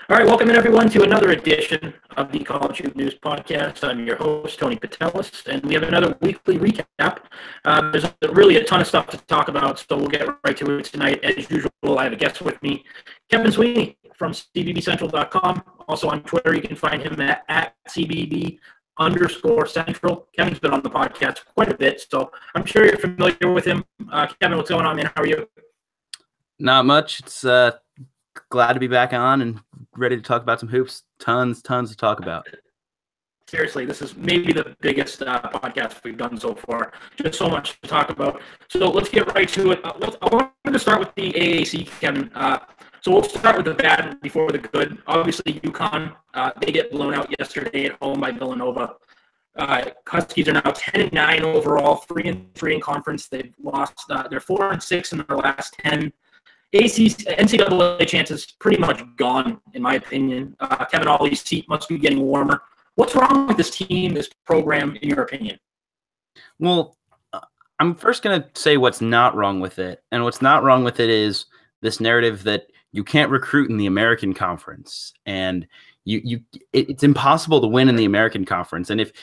All right, welcome in everyone to another edition of the College Hoop News Podcast. I'm your host, Tony Patelis, and we have another weekly recap. There's really a ton of stuff to talk about, so we'll get right to it tonight. As usual, I have a guest with me, Kevin Sweeney from CBBCentral.com. Also on Twitter, you can find him at CBB_Central. Kevin's been on the podcast quite a bit, so I'm sure you're familiar with him. Kevin, what's going on, man? How are you? Not much. It's glad to be back on and ready to talk about some hoops. Tons to talk about. Seriously, this is maybe the biggest podcast we've done so far. Just so much to talk about. So let's get right to it. I wanted to start with the AAC, Kevin. So we'll start with the bad before the good. Obviously, UConn, they get blown out yesterday at home by Villanova. Huskies are now 10-9 overall, 3-3 in conference. They've lost. They're 4-6 in their last 10. NCAA chances pretty much gone, in my opinion. Kevin Ollie's seat must be getting warmer. What's wrong with this team, this program, in your opinion? Well, I'm first going to say what's not wrong with it. And what's not wrong with it is this narrative that you can't recruit in the American Conference. And it's impossible to win in the American Conference. And if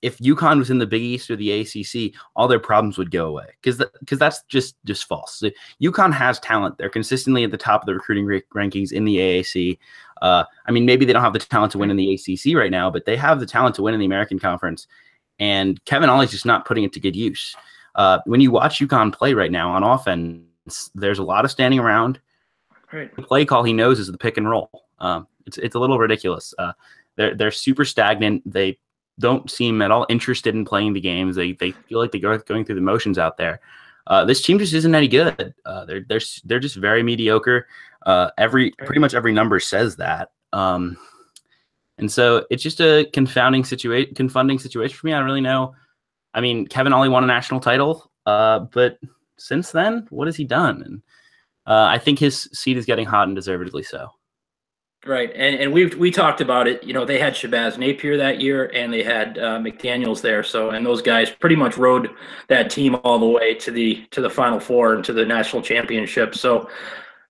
UConn was in the Big East or the ACC, all their problems would go away because that's just false. UConn has talent. They're consistently at the top of the recruiting rankings in the AAC. I mean, maybe they don't have the talent to win in the ACC right now, but they have the talent to win in the American Conference. And Kevin Ollie's just not putting it to good use. When you watch UConn play right now on offense, there's a lot of standing around. Right. The play call he knows is the pick and roll. It's a little ridiculous. They're super stagnant. They don't seem at all interested in playing the games. They feel like they're going through the motions out there. This team just isn't any good. They're just very mediocre. Pretty much every number says that. And so it's just a confounding situation for me. I don't really know. I mean, Kevin Ollie won a national title, but since then, what has he done? And I think his seat is getting hot and deservedly so. Right, and we talked about it. You know, they had Shabazz Napier that year, and they had McDaniels there. So, and those guys pretty much rode that team all the way to the Final Four and to the national championship. So,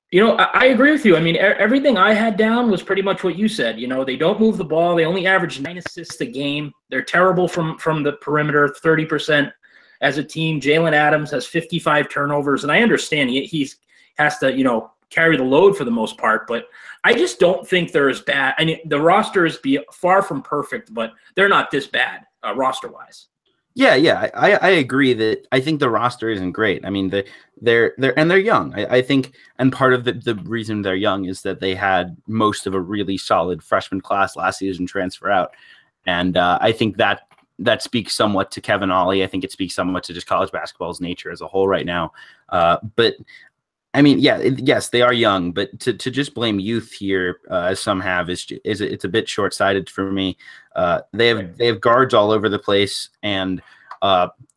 you know, I agree with you. I mean, everything I had down was pretty much what you said. You know, they don't move the ball. They only average 9 assists a game. They're terrible from the perimeter, 30% as a team. Jalen Adams has 55 turnovers, and I understand he has to, you know, carry the load for the most part, but I just don't think they're as bad. I mean, the roster is far from perfect, but they're not this bad roster-wise. Yeah, I agree that I think the roster isn't great. I mean, they're young. I think, and part of the reason they're young is that they had most of a really solid freshman class last season transfer out, and I think that speaks somewhat to Kevin Ollie. I think it speaks somewhat to just college basketball's nature as a whole right now. But I mean, yes, they are young, but to just blame youth here, as some have, it's a bit short-sighted for me. They have guards all over the place, and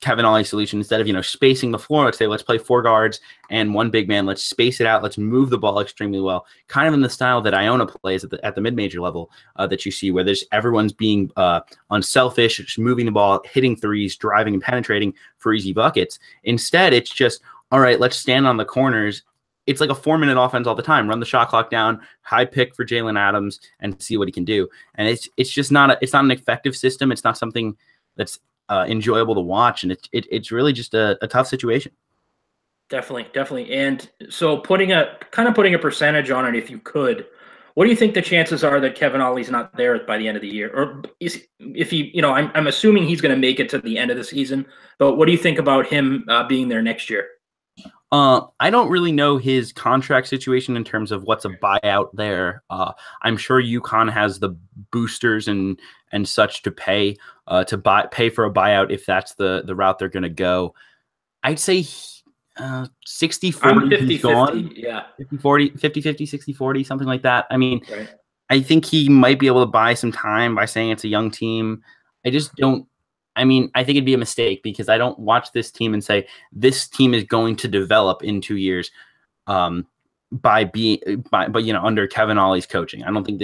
Kevin Ollie's solution, instead of spacing the floor, let's play 4 guards and 1 big man. Let's space it out. Let's move the ball extremely well, kind of in the style that Iona plays at the mid-major level that you see, where everyone's being unselfish, just moving the ball, hitting threes, driving and penetrating for easy buckets. Instead, it's just, all right, let's stand on the corners. It's like a 4-minute offense all the time. Run the shot clock down, high pick for Jalen Adams, and see what he can do. And it's just not an effective system. It's not something that's enjoyable to watch, and it's really just a tough situation. Definitely. And so putting a percentage on it, if you could, what do you think the chances are that Kevin Ollie's not there by the end of the year? Or if he, I'm assuming he's going to make it to the end of the season, but what do you think about him being there next year? I don't really know his contract situation in terms of what's a buyout there. I'm sure UConn has the boosters and such to pay for a buyout if that's the route they're going to go. I'd say 60-40 he's gone. Yeah. 50-40, 50-50, 60-40, something like that. I mean, right. I think he might be able to buy some time by saying it's a young team. I think it'd be a mistake because I don't watch this team and say this team is going to develop in 2 years under Kevin Ollie's coaching. I don't think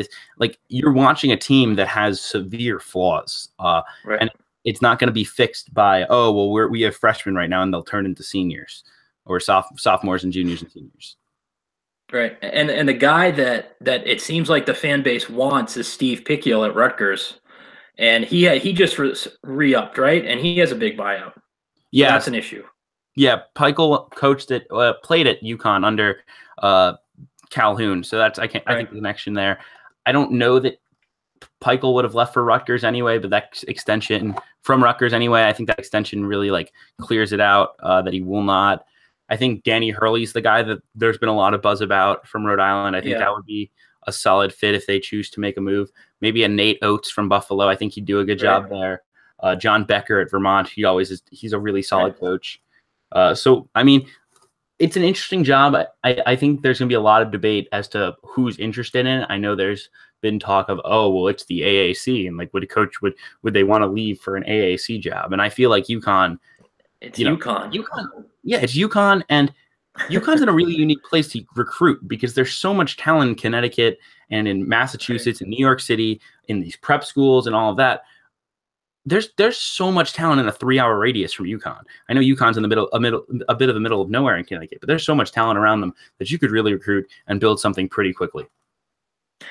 you're watching a team that has severe flaws, right. And it's not going to be fixed by, we have freshmen right now and they'll turn into seniors or sophomores and juniors and seniors. Right. And the guy that it seems like the fan base wants is Steve Picciol at Rutgers, and he just re-upped, right? And he has a big buyout, so that's Yes, an issue. yeah. Peichel coached it, played at UConn under uh, Calhoun, so that's I Right. think the connection there. I don't know that Peichel would have left for Rutgers anyway, but that extension from Rutgers anyway, I think that extension really like clears it out that he will not. I think Danny Hurley's the guy that there's been a lot of buzz about from Rhode Island. I think Yeah. that would be a solid fit if they choose to make a move. Maybe a Nate Oates from Buffalo. I think he'd do a good job there. John Becker at Vermont. He's a really solid coach. So I mean, it's an interesting job. I think there's going to be a lot of debate as to who's interested in it. I know there's been talk of, oh, well, it's the AAC, and like, would a coach would they want to leave for an AAC job? And I feel like UConn, It's UConn. Yeah, it's UConn, and UConn's in a really unique place to recruit because there's so much talent in Connecticut and in Massachusetts and New York City in these prep schools and all of that. There's so much talent in a 3-hour radius from UConn. I know UConn's in a bit of the middle of nowhere in Connecticut, but there's so much talent around them that you could really recruit and build something pretty quickly.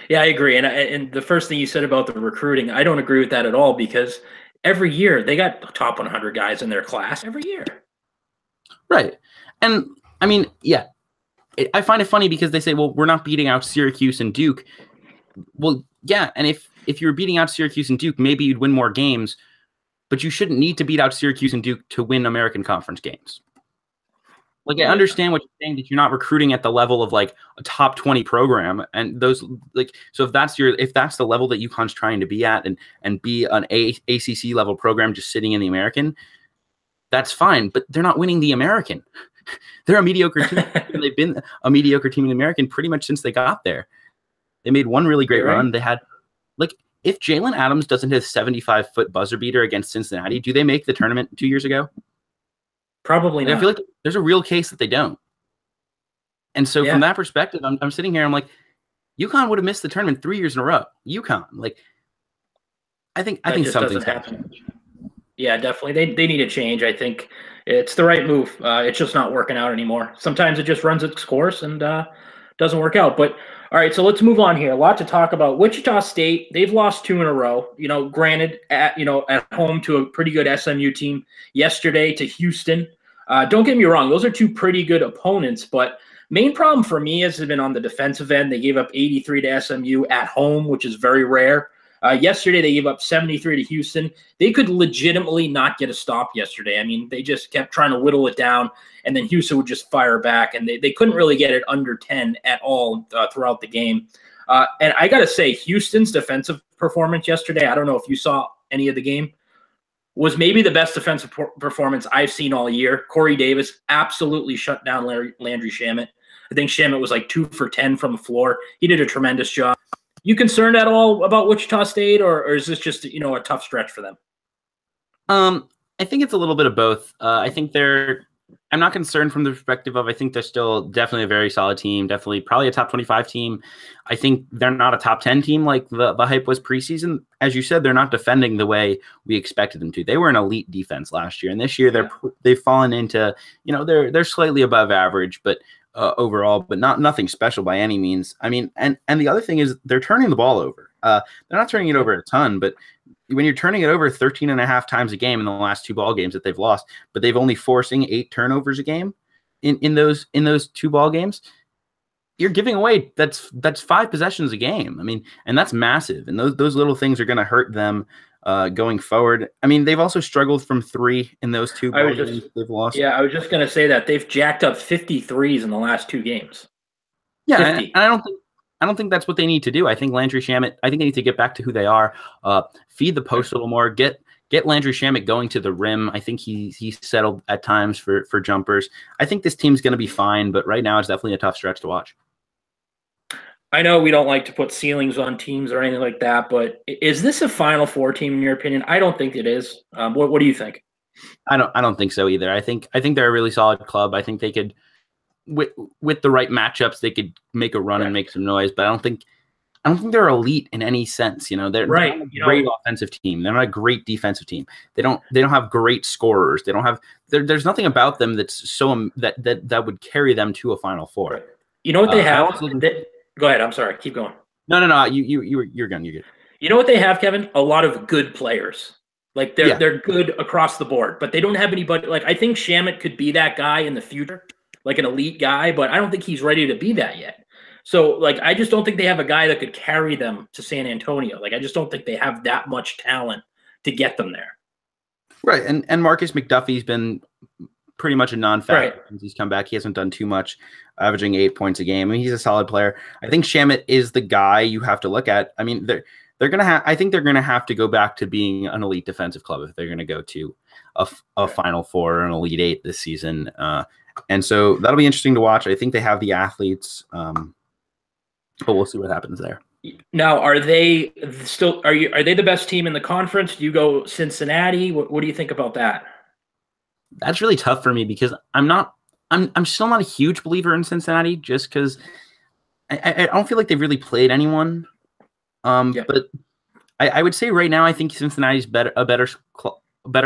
Yeah, I agree. And the first thing you said about the recruiting, I don't agree with that at all because every year they got top 100 guys in their class every year. Right. And I mean, yeah, I find it funny because they say, well, we're not beating out Syracuse and Duke. Well, yeah, and if you were beating out Syracuse and Duke, maybe you'd win more games, but you shouldn't need to beat out Syracuse and Duke to win American Conference games. Like, I understand what you're saying, that you're not recruiting at the level of like a top 20 program, and those like, so if that's the level that UConn's trying to be at and be an ACC level program just sitting in the American, that's fine, but they're not winning the American. They're a mediocre team. They've been a mediocre team in the American pretty much since they got there. They made one really great run. They had, like, if Jalen Adams doesn't hit a 75-foot buzzer beater against Cincinnati, do they make the tournament 2 years ago? Probably not. I feel like there's a real case that they don't. And so from that perspective, I'm sitting here, I'm like, UConn would have missed the tournament 3 years in a row. UConn, like, I think something's happening. Yeah, definitely. They need a change. I think it's the right move. It's just not working out anymore. Sometimes it just runs its course and doesn't work out. But all right, so let's move on here. A lot to talk about. Wichita State, they've lost 2 in a row. Granted, at home to a pretty good SMU team. Yesterday to Houston. Don't get me wrong; those are 2 pretty good opponents. But main problem for me has been on the defensive end. They gave up 83 to SMU at home, which is very rare. Yesterday, they gave up 73 to Houston. They could legitimately not get a stop yesterday. I mean, they just kept trying to whittle it down, and then Houston would just fire back, and they couldn't really get it under 10 at all throughout the game. And I got to say, Houston's defensive performance yesterday, I don't know if you saw any of the game, was maybe the best defensive performance I've seen all year. Corey Davis absolutely shut down Landry Shamet. I think Shamet was like 2 for 10 from the floor. He did a tremendous job. You concerned at all about Wichita State, or is this just a tough stretch for them? I think it's a little bit of both. I think I'm not concerned from the perspective of, I think they're still definitely a very solid team, definitely probably a top 25 team. I think they're not a top 10 team like the hype was preseason. As you said, they're not defending the way we expected them to. They were an elite defense last year, and this year they've fallen into, they're slightly above average, but overall, but nothing special by any means. I mean, and the other thing is they're turning the ball over. They're not turning it over a ton, but when you're turning it over 13 and a half times a game in the last 2 ball games that they've lost, but they've only forcing 8 turnovers a game in those 2 ball games, you're giving away that's 5 possessions a game. I mean, and that's massive. And those little things are going to hurt them going forward. I mean, they've also struggled from 3 in those 2 ball games they've lost. Yeah, I was just going to say that they've jacked up 53s in the last 2 games. Yeah, and I don't think that's what they need to do. I think Landry Shamet, I think they need to get back to who they are, feed the post a little more, get Landry Shamet going to the rim. I think he's settled at times for jumpers. I think this team's going to be fine, but right now it's definitely a tough stretch to watch. I know we don't like to put ceilings on teams or anything like that, but is this a Final Four team in your opinion? I don't think it is. What do you think? I don't think so either. I think they're a really solid club. I think they could, with the right matchups, they could make a run and make some noise. But I don't think they're elite in any sense. They're not a great offensive team. They're not a great defensive team. They don't have great scorers. They don't have. There's nothing about them that's so that would carry them to a Final Four. Right. You know what they I have? also Go ahead. I'm sorry. Keep going. no. You're good. You're good. You know what they have, Kevin? A lot of good players. Like Yeah. they're good across the board, but they don't have anybody. Like I think Shamit could be that guy in the future, like an elite guy, but I don't think he's ready to be that yet. So like I just don't think they have a guy that could carry them to San Antonio. Like I just don't think they have that much talent to get them there. Right. And Marcus McDuffie's been pretty much a non-factor Right. since he's come back. He hasn't done too much, averaging 8 points a game. I mean, he's a solid player. I think Shamit is the guy you have to look at. I mean, they're gonna have. I think they're gonna have to go back to being an elite defensive club if they're gonna go to a Final Four or an Elite Eight this season. And so that'll be interesting to watch. I think they have the athletes, but we'll see what happens there. Now, are they the best team in the conference? Do you go Cincinnati? What do you think about that? That's really tough for me because I'm still not a huge believer in Cincinnati just because I don't feel like they've really played anyone. But I would say right now I think Cincinnati's a better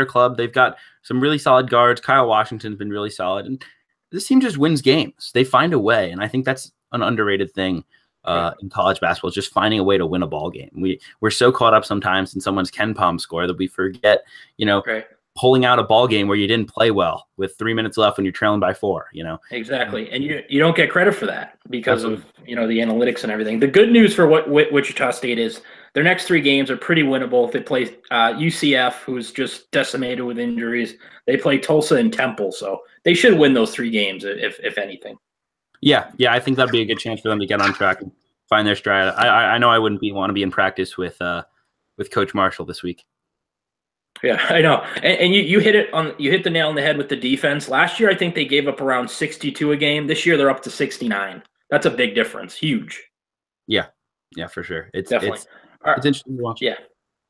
club. They've got some really solid guards. Kyle Washington's been really solid, and this team just wins games. They find a way, and I think that's an underrated thing in college basketball, is just finding a way to win a ball game. We're so caught up sometimes in someone's Ken Palm score that we forget, pulling out a ball game where you didn't play well with 3 minutes left when you're trailing by 4. Exactly, and you don't get credit for that because of the analytics and everything. The good news for what Wichita State is their next 3 games are pretty winnable. If they play UCF, who's just decimated with injuries, they play Tulsa and Temple, so they should win those 3 games if anything. Yeah, I think that'd be a good chance for them to get on track and find their stride. I know I wouldn't want to be in practice with Coach Marshall this week. Yeah, I know. And you hit the nail on the head with the defense. Last year, I think they gave up around 62 a game. This year, they're up to 69. That's a big difference. Huge. Yeah, for sure. It's definitely. It's interesting to watch. Yeah,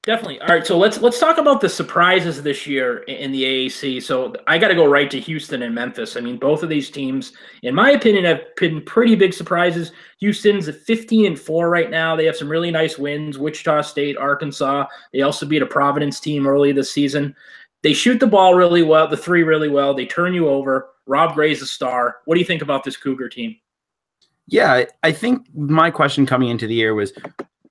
definitely. All right, so let's talk about the surprises this year in the AAC. So I got to go right to Houston and Memphis. I mean, both of these teams, in my opinion, have been pretty big surprises. Houston's at 15-4 right now. They have some really nice wins. Wichita State, Arkansas. They also beat a Providence team early this season. They shoot the ball really well, the 3 really well. They turn you over. Rob Gray's a star. What do you think about this Cougar team? Yeah, I think my question coming into the year was,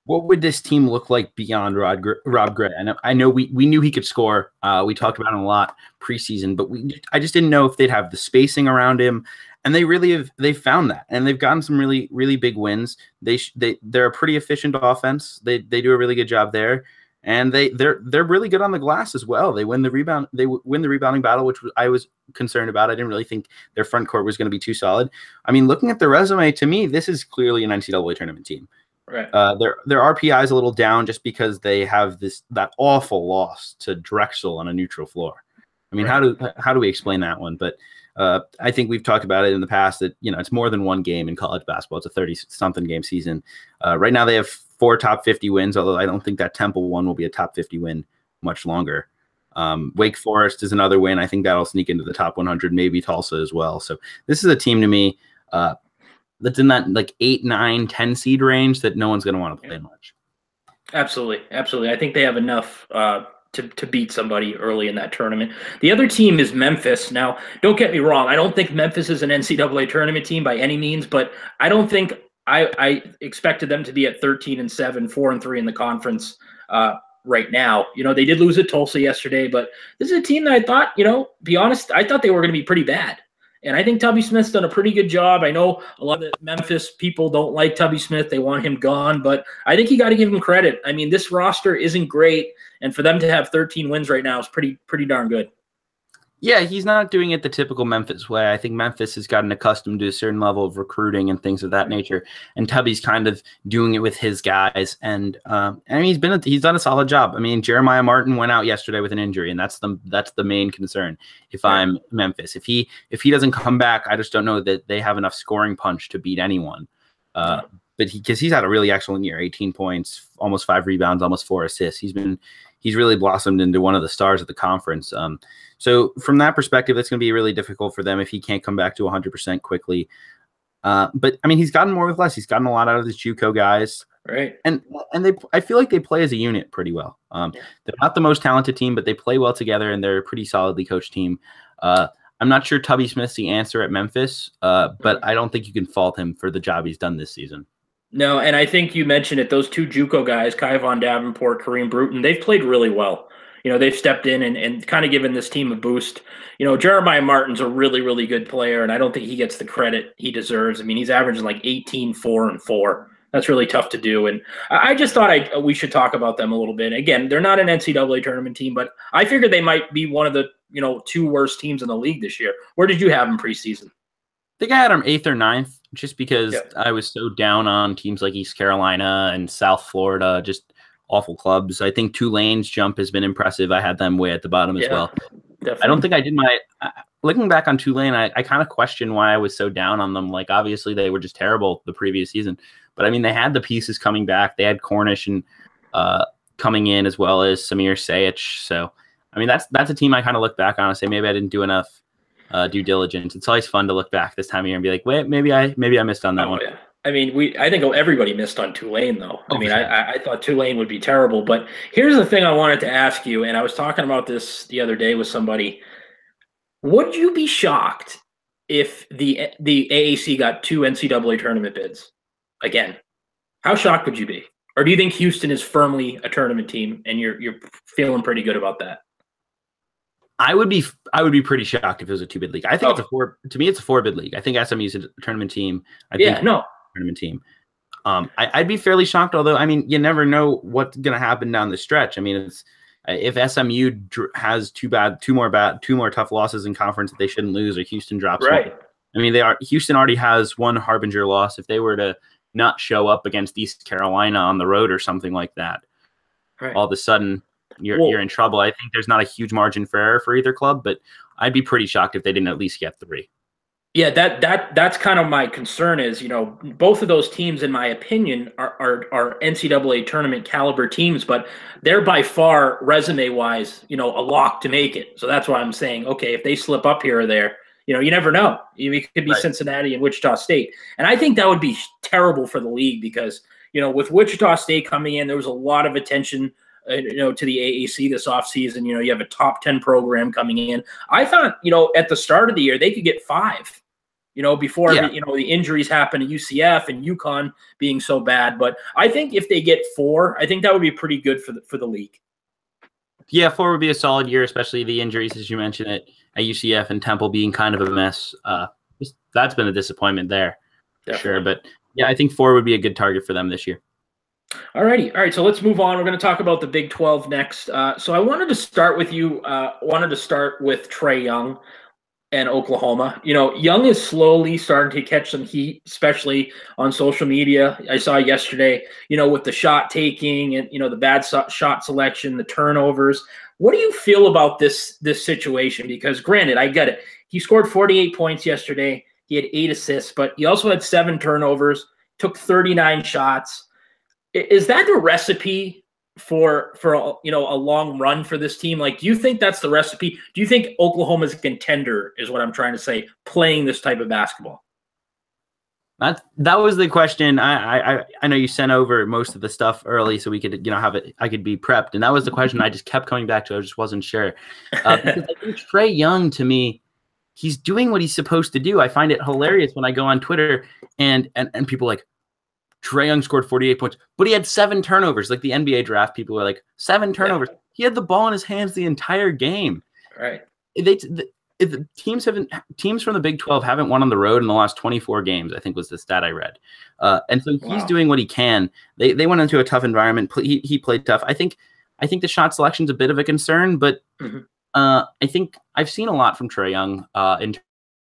what would this team look like beyond Rob Gray? And I know we knew he could score. We talked about him a lot preseason, but I just didn't know if they'd have the spacing around him. And they've found that, and they've gotten some really, really big wins. They're a pretty efficient offense. They do a really good job there, and they're really good on the glass as well. They win the rebounding battle, which I was concerned about. I didn't really think their front court was going to be too solid. I mean, looking at their resume, to me, this is clearly an NCAA tournament team. Right. Their RPI is a little down just because they have that awful loss to Drexel on a neutral floor. I mean, right. how do we explain that one? But I think we've talked about it in the past that it's more than one game in college basketball. It's a 30-something game season. Right now they have 4 top 50 wins, although I don't think that Temple one will be a top 50 win much longer. Wake Forest is another win. I think that'll sneak into the top 100, maybe Tulsa as well. So this is a team to me that's in that like 8, 9, 10 seed range that no one's going to want to play much. Absolutely. I think they have enough to beat somebody early in that tournament. The other team is Memphis. Now, don't get me wrong. I don't think Memphis is an NCAA tournament team by any means, but I don't think I expected them to be at 13-7, 4-3 in the conference right now. They did lose at Tulsa yesterday, but this is a team that I thought, be honest, I thought they were going to be pretty bad. And I think Tubby Smith's done a pretty good job. I know a lot of the Memphis people don't like Tubby Smith. They want him gone, but I think you got to give him credit. I mean, this roster isn't great, and for them to have 13 wins right now is pretty darn good. Yeah, he's not doing it the typical Memphis way. I think Memphis has gotten accustomed to a certain level of recruiting and things of that nature, and Tubby's kind of doing it with his guys. And I mean, he's done a solid job. I mean, Jeremiah Martin went out yesterday with an injury, and that's the main concern. If I'm Memphis, if he doesn't come back, I just don't know that they have enough scoring punch to beat anyone. But because he's had a really excellent year, 18 points, almost 5 rebounds, almost 4 assists. He's really blossomed into one of the stars of the conference. So from that perspective, it's going to be really difficult for them if he can't come back to 100% quickly. But I mean, he's gotten more with less. He's gotten a lot out of his JUCO guys, right? And I feel like they play as a unit pretty well. They're not the most talented team, but they play well together, and they're a pretty solidly coached team. I'm not sure Tubby Smith's the answer at Memphis, but I don't think you can fault him for the job he's done this season. No, and I think you mentioned it. Those two JUCO guys, Kai Von Davenport, Kareem Bruton, they've played really well. They've stepped in and kind of given this team a boost. Jeremiah Martin's a really, really good player, and I don't think he gets the credit he deserves. I mean, he's averaging like 18, 4, and 4. That's really tough to do. And I just thought we should talk about them a little bit. Again, they're not an NCAA tournament team, but I figured they might be one of the, 2 worst teams in the league this year. Where did you have them preseason? I think I had them 8th or 9th just because I was so down on teams like East Carolina and South Florida, just awful clubs. I think Tulane's jump has been impressive. I had them way at the bottom as well. Definitely. I don't think I did looking back on Tulane, I kind of question why I was so down on them. Like, obviously they were just terrible the previous season, but I mean, they had the pieces coming back. They had Cornish and coming in, as well as Samir Sayich. So, I mean, that's a team I kind of look back on and say, maybe I didn't do enough due diligence. It's always fun to look back this time of year and be like, wait, maybe I missed on that one. Yeah. I mean, I think everybody missed on Tulane, though. I thought Tulane would be terrible. But here's the thing I wanted to ask you, and I was talking about this the other day with somebody. Would you be shocked if the AAC got 2 NCAA tournament bids again? How shocked would you be? Or do you think Houston is firmly a tournament team, and you're feeling pretty good about that? I would be pretty shocked if it was a 2-bid league. I think it's a 4. To me, it's a 4-bid league. I think SMU's a tournament team. Tournament team. I'd be fairly shocked. Although, I mean, you never know what's going to happen down the stretch. I mean, it's if SMU has two more tough losses in conference that they shouldn't lose, or Houston drops right. one. I mean, Houston already has one harbinger loss. If they were to not show up against East Carolina on the road or something like that, all of a sudden you're in trouble. I think there's not a huge margin for error for either club, but I'd be pretty shocked if they didn't at least get 3. Yeah, that's kind of my concern is, both of those teams, in my opinion, are NCAA tournament caliber teams, but they're by far resume-wise, a lock to make it. So that's why I'm saying, okay, if they slip up here or there, you never know. It could be Cincinnati and Wichita State. And I think that would be terrible for the league because, with Wichita State coming in, there was a lot of attention to the AAC this offseason. You have a top 10 program coming in. I thought, at the start of the year, they could get 5, before, the injuries happen to UCF and UConn being so bad. But I think if they get 4, I think that would be pretty good for the league. Yeah, 4 would be a solid year, especially the injuries, as you mentioned, at UCF and Temple being kind of a mess. That's been a disappointment there, for sure. But yeah, I think 4 would be a good target for them this year. All right. So let's move on. We're going to talk about the Big 12 next. So I wanted to start with you. Wanted to start with Trae Young and Oklahoma. Young is slowly starting to catch some heat, especially on social media. I saw yesterday, with the shot taking and, the bad shot selection, the turnovers. What do you feel about this situation? Because granted, I get it. He scored 48 points yesterday. He had 8 assists, but he also had 7 turnovers, took 39 shots. Is that the recipe for a long run for this team? Like, do you think that's the recipe? Do you think Oklahoma's a contender is what I'm trying to say, playing this type of basketball? That was the question. I know you sent over most of the stuff early so we could have it. I could be prepped, and that was the question I just kept coming back to. I just wasn't sure. Because I think Trae Young, to me, he's doing what he's supposed to do. I find it hilarious when I go on Twitter and people like, Trae Young scored 48 points, but he had 7 turnovers. Like the NBA draft, people were like, 7 turnovers. Yeah. He had the ball in his hands the entire game. Right. Teams from the Big 12 haven't won on the road in the last 24 games, I think was the stat I read. And so he's doing what he can. They went into a tough environment. He played tough. I think the shot selection is a bit of a concern, but I think I've seen a lot from Trae Young in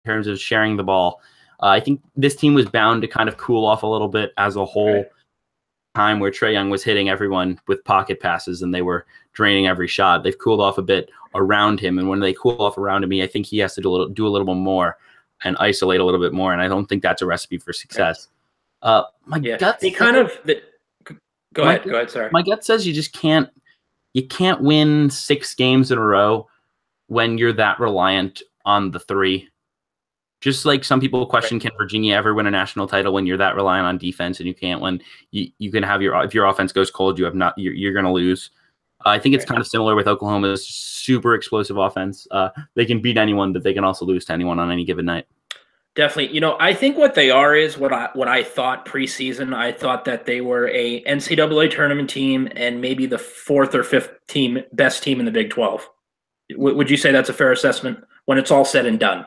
terms of sharing the ball. I think this team was bound to kind of cool off a little bit as a whole time where Trae Young was hitting everyone with pocket passes and they were draining every shot. They've cooled off a bit around him. And when they cool off around him, I think he has to do a little bit more and isolate a little bit more. And I don't think that's a recipe for success. Go ahead. Sorry. My gut says you can't win 6 games in a row when you're that reliant on the 3. Just like some people question, can Virginia ever win a national title when you're that reliant on defense and you can't win? You can have if your offense goes cold, you're going to lose. I think it's kind of similar with Oklahoma's super explosive offense. They can beat anyone, but they can also lose to anyone on any given night. Definitely. I think what they are is what I thought preseason. I thought that they were a NCAA tournament team and maybe the fourth or fifth best team in the Big 12. Would you say that's a fair assessment when it's all said and done?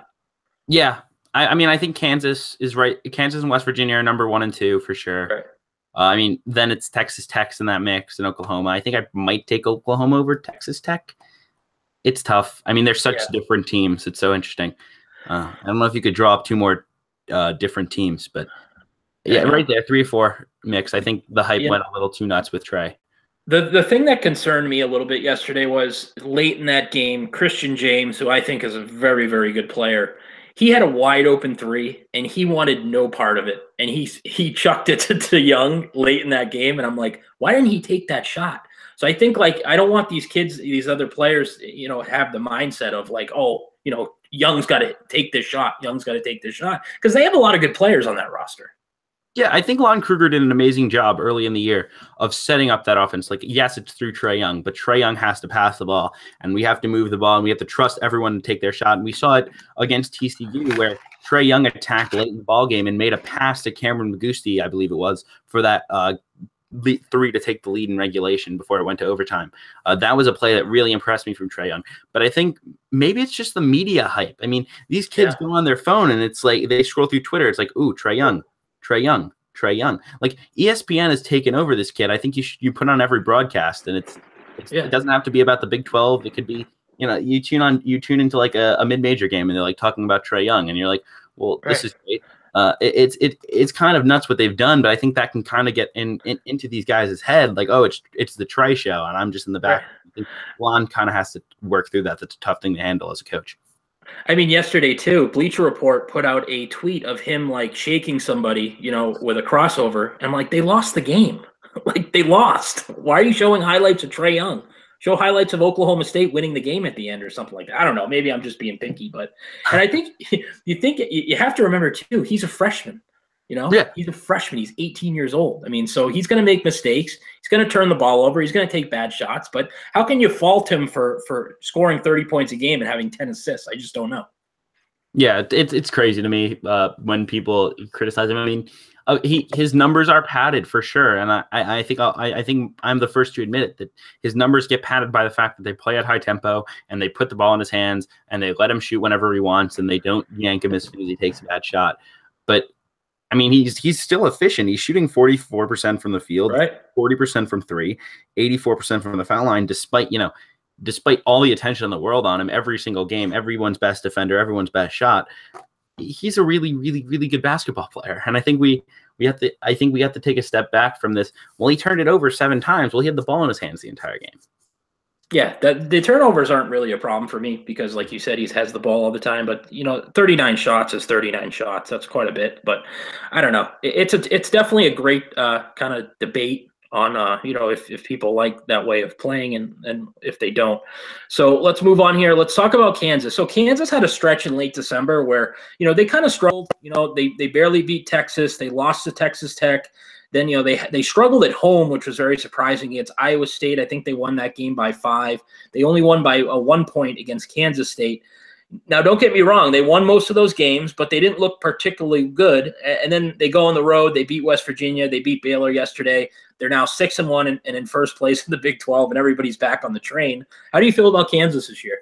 Yeah. I mean, I think Kansas is right. Kansas and West Virginia are number 1 and 2 for sure. Right. I mean, then it's Texas Tech in that mix and Oklahoma. I think I might take Oklahoma over Texas Tech. It's tough. I mean, they're such different teams. It's so interesting. I don't know if you could draw up 2 more different teams, but right there, 3 or 4 mix. I think the hype went a little too nuts with Trey. The thing that concerned me a little bit yesterday was late in that game, Christian James, who I think is a very, very good player, he had a wide open 3 and he wanted no part of it. And he chucked it to Young late in that game. And I'm like, why didn't he take that shot? So I think I don't want these kids, these other players, have the mindset of like, oh, Young's got to take this shot. Young's got to take this shot because they have a lot of good players on that roster. Yeah, I think Lon Kruger did an amazing job early in the year of setting up that offense. Like, yes, it's through Trey Young, but Trey Young has to pass the ball, and we have to move the ball, and we have to trust everyone to take their shot. And we saw it against TCU where Trey Young attacked late in the ball game and made a pass to Cameron McGusty, I believe it was, for that 3 to take the lead in regulation before it went to overtime. That was a play that really impressed me from Trey Young. But I think maybe it's just the media hype. I mean, these kids go on their phone, and it's like they scroll through Twitter. It's like, ooh, Trey Young. Like ESPN has taken over this kid. I think you put on every broadcast, and it doesn't have to be about the Big 12. It could be, you tune into like a mid-major game, and they're like talking about Trey Young, and you're like, well, this is great. It's kind of nuts what they've done, but I think that can kind of get into these guys' head, like, oh, it's the Trey show, and I'm just in the back. I think Lon kind of has to work through that. That's a tough thing to handle as a coach. I mean, yesterday too, Bleacher Report put out a tweet of him like shaking somebody, with a crossover. And I'm like, they lost the game. Like they lost. Why are you showing highlights of Trey Young? Show highlights of Oklahoma State winning the game at the end or something like that. I don't know. Maybe I'm just being picky, and I think you have to remember too, he's a freshman. He's a freshman. He's 18 years old. I mean, so he's going to make mistakes. He's going to turn the ball over. He's going to take bad shots. But how can you fault him for scoring 30 points a game and having 10 assists? I just don't know. Yeah, it's crazy to me when people criticize him. I mean, his numbers are padded for sure, and I think I'm the first to admit it, that his numbers get padded by the fact that they play at high tempo and they put the ball in his hands and they let him shoot whenever he wants and they don't yank him as soon as he takes a bad shot. But I mean, he's still efficient. He's shooting 44% from the field, 40% from 3, 84% from the foul line, despite all the attention in the world on him every single game, everyone's best defender, everyone's best shot. He's a really, really, really good basketball player. And I think we have to take a step back from this. Well, he turned it over 7 times. Well, he had the ball in his hands the entire game. Yeah, the turnovers aren't really a problem for me because, like you said, he has the ball all the time. But 39 shots is 39 shots. That's quite a bit. But I don't know. It's definitely a great kind of debate on if people like that way of playing and if they don't. So let's move on here. Let's talk about Kansas. So Kansas had a stretch in late December where they kind of struggled. They barely beat Texas. They lost to Texas Tech. Then, they struggled at home, which was very surprising against Iowa State. I think they won that game by 5. They only won by 1 point against Kansas State. Now, don't get me wrong. They won most of those games, but they didn't look particularly good. And then they go on the road. They beat West Virginia. They beat Baylor yesterday. They're now 6-1 and in first place in the Big 12, and everybody's back on the train. How do you feel about Kansas this year?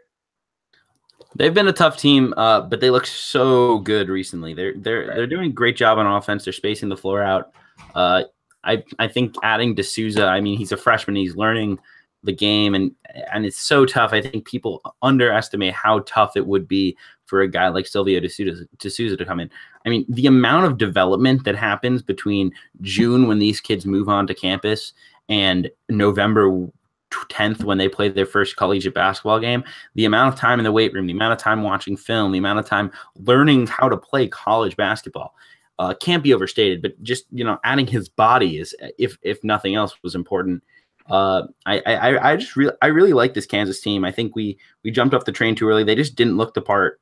They've been a tough team, but they look so good recently. They're doing a great job on offense. They're spacing the floor out. I think adding D'Souza, I mean, he's a freshman. He's learning the game, and it's so tough. I think people underestimate how tough it would be for a guy like Silvio D'Souza to come in. I mean, the amount of development that happens between June when these kids move on to campus and November 10th when they play their first collegiate basketball game, the amount of time in the weight room, the amount of time watching film, the amount of time learning how to play college basketball can't be overstated. But just adding his body is, if nothing else, was important. I really like this Kansas team. I think we jumped off the train too early. They just didn't look the part.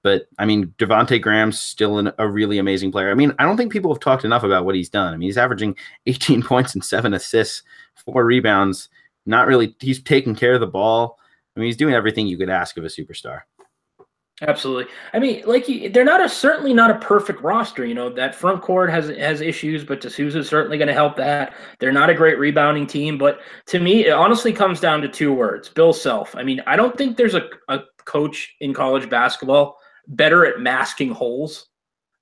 But I mean, Devontae Graham's still a really amazing player. I mean, I don't think people have talked enough about what he's done. I mean, he's averaging 18 points and 7 assists, 4 rebounds. not really. He's taking care of the ball. I mean, he's doing everything you could ask of a superstar. Absolutely. I mean, like they're not certainly not a perfect roster. You know, that front court has issues, but D'Souza's certainly going to help that. They're not a great rebounding team, but to me, it honestly comes down to two words: Bill Self. I mean, I don't think there's a coach in college basketball better at masking holes.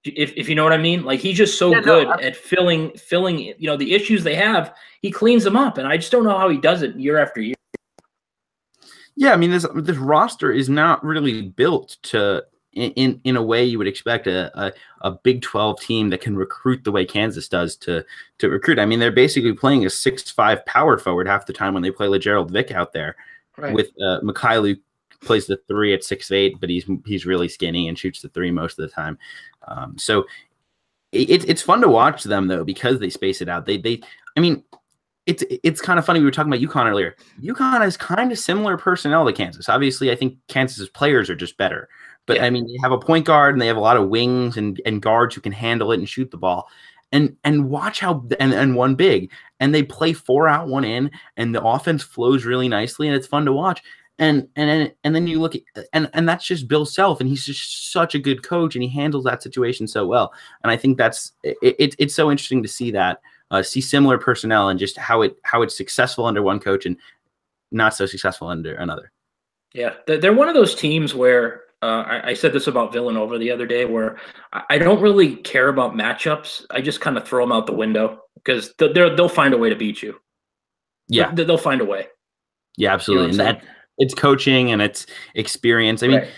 If you know what I mean, like he's just so good at filling. You know, the issues they have, he cleans them up, and I just don't know how he does it year after year. Yeah, I mean, this roster is not really built to in a way you would expect a Big 12 team that can recruit the way Kansas does to recruit. I mean, they're basically playing a 6'5" power forward half the time when they play LeGerald Vick out there, right, with Mikhailu plays the 3 at 6'8", but he's really skinny and shoots the 3 most of the time. So it's fun to watch them though because they space it out. I mean. It's kind of funny. We were talking about UConn earlier. UConn has kind of similar personnel to Kansas. Obviously, I think Kansas's players are just better. But, yeah. I mean, they have a point guard, and they have a lot of wings and guards who can handle it and shoot the ball. And watch how – and one big. And they play 4 out, 1 in, and the offense flows really nicely, and it's fun to watch. And then you look at – and that's just Bill Self, and he's just such a good coach, and he handles that situation so well. And I think that's – it's so interesting to see that. See similar personnel and just how it's successful under one coach and not so successful under another. Yeah, they're one of those teams where I said this about Villanova the other day, where I don't really care about matchups. I just kind of throw them out the window because they'll find a way to beat you. Yeah, they'll find a way. Yeah, absolutely. You know, and that it's coaching and it's experience. I mean, right.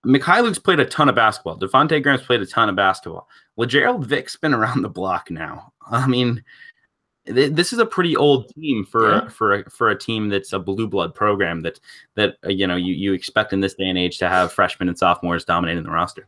Mikhailu's played a ton of basketball. Devontae Graham's played a ton of basketball. LeGerald Vick's been around the block now. I mean, this is a pretty old team for a team that's a blue blood program that you know you expect in this day and age to have freshmen and sophomores dominating the roster.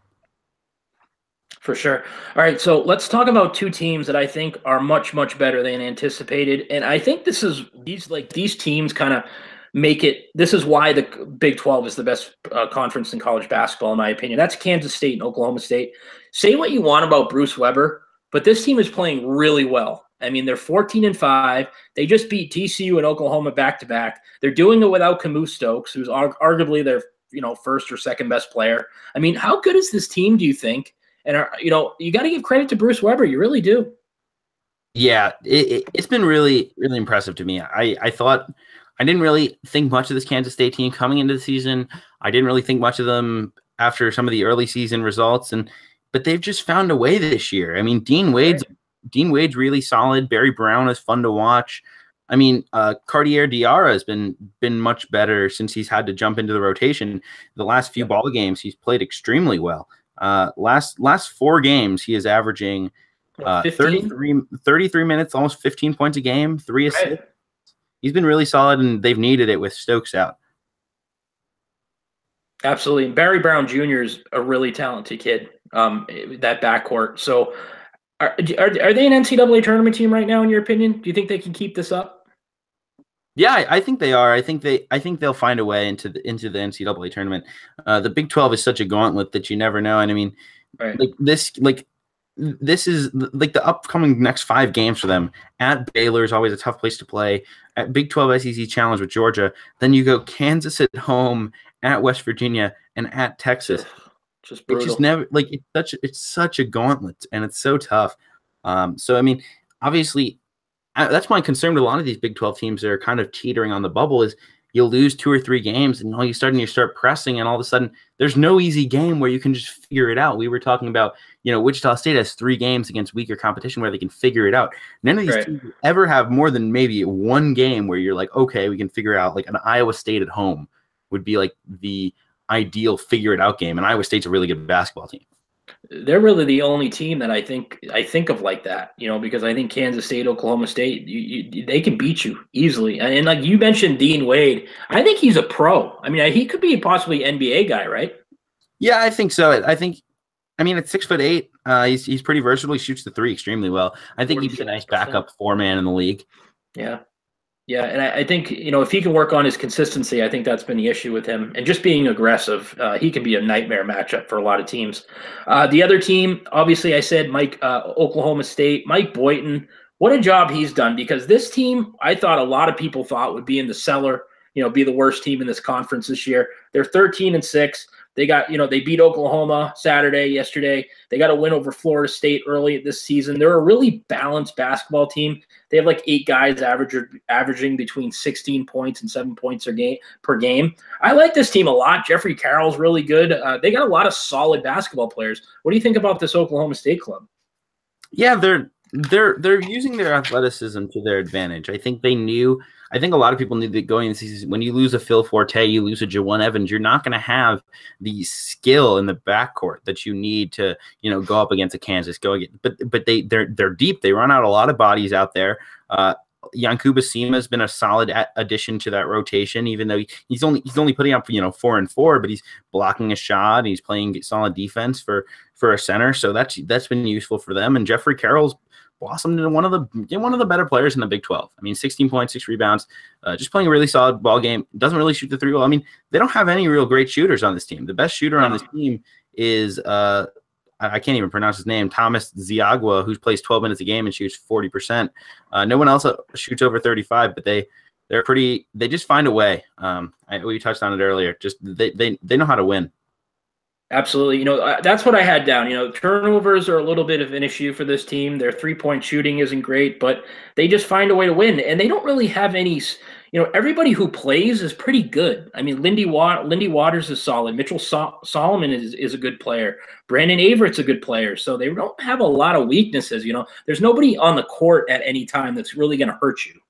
For sure. All right, so let's talk about two teams that I think are much better than anticipated, and I think these teams kind of make it. This is why the Big 12 is the best conference in college basketball, in my opinion. That's Kansas State and Oklahoma State. Say what you want about Bruce Weber, but this team is playing really well. I mean, they're 14-5. They just beat TCU and Oklahoma back-to-back. They're doing it without Camus Stokes, who's arguably their first or second best player. I mean, how good is this team, do you think? And you got to give credit to Bruce Weber. You really do. Yeah, it's been really impressive to me. I thought I didn't really think much of this Kansas State team coming into the season. I didn't really think much of them after some of the early season results, but they've just found a way this year. I mean, Dean Wade's really solid. Barry Brown is fun to watch. I mean, Cartier Diarra has been much better since he's had to jump into the rotation. The last few ball games, he's played extremely well. Last 4 games, he is averaging 33 minutes, almost 15 points a game, 3 assists. Right. He's been really solid, and they've needed it with Stokes out. Absolutely. Barry Brown Jr. is a really talented kid, that backcourt. So are they an NCAA tournament team right now, in your opinion? Do you think they can keep this up? Yeah, I think they are. I think they'll find a way into the NCAA tournament. The Big 12 is such a gauntlet that you never know. And I mean, right. This is like the upcoming next 5 games for them. At Baylor is always a tough place to play. At Big 12 SEC Challenge with Georgia. Then you go Kansas at home, at West Virginia, and at Texas. Just brutal. It's just never it's such a gauntlet, and it's so tough. So I mean, obviously, that's my concern with a lot of these Big 12 teams that are kind of teetering on the bubble is you'll lose 2 or 3 games, and all you start pressing, and all of a sudden there's no easy game where you can just figure it out. We were talking about, Wichita State has 3 games against weaker competition where they can figure it out. None of these teams ever have more than maybe 1 game where you're like, okay, we can figure it out. Like an Iowa State at home would be like the ideal figure it out game, and Iowa State's a really good basketball team. They're really the only team that I think of like that, because I think Kansas State, Oklahoma State, they can beat you easily. And like you mentioned, Dean Wade, I think he's a pro. I mean, he could be possibly an NBA guy, right? Yeah, I think so. I mean, at 6'8", he's pretty versatile. He shoots the 3 extremely well. I think he'd be a nice backup 4-man in the league. Yeah. Yeah, and I think, if he can work on his consistency, I think that's been the issue with him. And just being aggressive, he can be a nightmare matchup for a lot of teams. The other team, obviously I said Oklahoma State, Mike Boynton, what a job he's done, because this team, I thought a lot of people thought would be in the cellar, be the worst team in this conference this year. They're 13-6. They got, they beat Oklahoma yesterday. They got a win over Florida State early this season. They're a really balanced basketball team. They have like 8 guys averaging between 16 points and 7 points per game. I like this team a lot. Jeffrey Carroll's really good. They got a lot of solid basketball players. What do you think about this Oklahoma State club? Yeah, they're using their athleticism to their advantage. I think a lot of people knew that going into the season, when you lose a Phil Forte, you lose a Jawan Evans, you're not going to have the skill in the backcourt that you need to, go up against a Kansas. But they're deep. They run out a lot of bodies out there. Yankuba Sima has been a solid addition to that rotation, even though he's only putting up 4 and 4, but he's blocking a shot and he's playing solid defense for a center. So that's been useful for them. And Jeffrey Carroll's blossomed into one of the better players in the Big 12. I mean, 16 points, 6 rebounds, just playing a really solid ball game. Doesn't really shoot the three well. I mean, they don't have any real great shooters on this team. The best shooter on this team is I can't even pronounce his name, Thomas Ziagwa, who plays 12 minutes a game and shoots 40%. No one else shoots over 35, but they just find a way. We touched on it earlier. Just they know how to win. Absolutely. That's what I had down. Turnovers are a little bit of an issue for this team. Their 3-point shooting isn't great, but they just find a way to win. And they don't really have any, everybody who plays is pretty good. I mean, Lindy Waters is solid. Mitchell Solomon is a good player. Brandon Averett's a good player. So they don't have a lot of weaknesses. There's nobody on the court at any time that's really going to hurt you.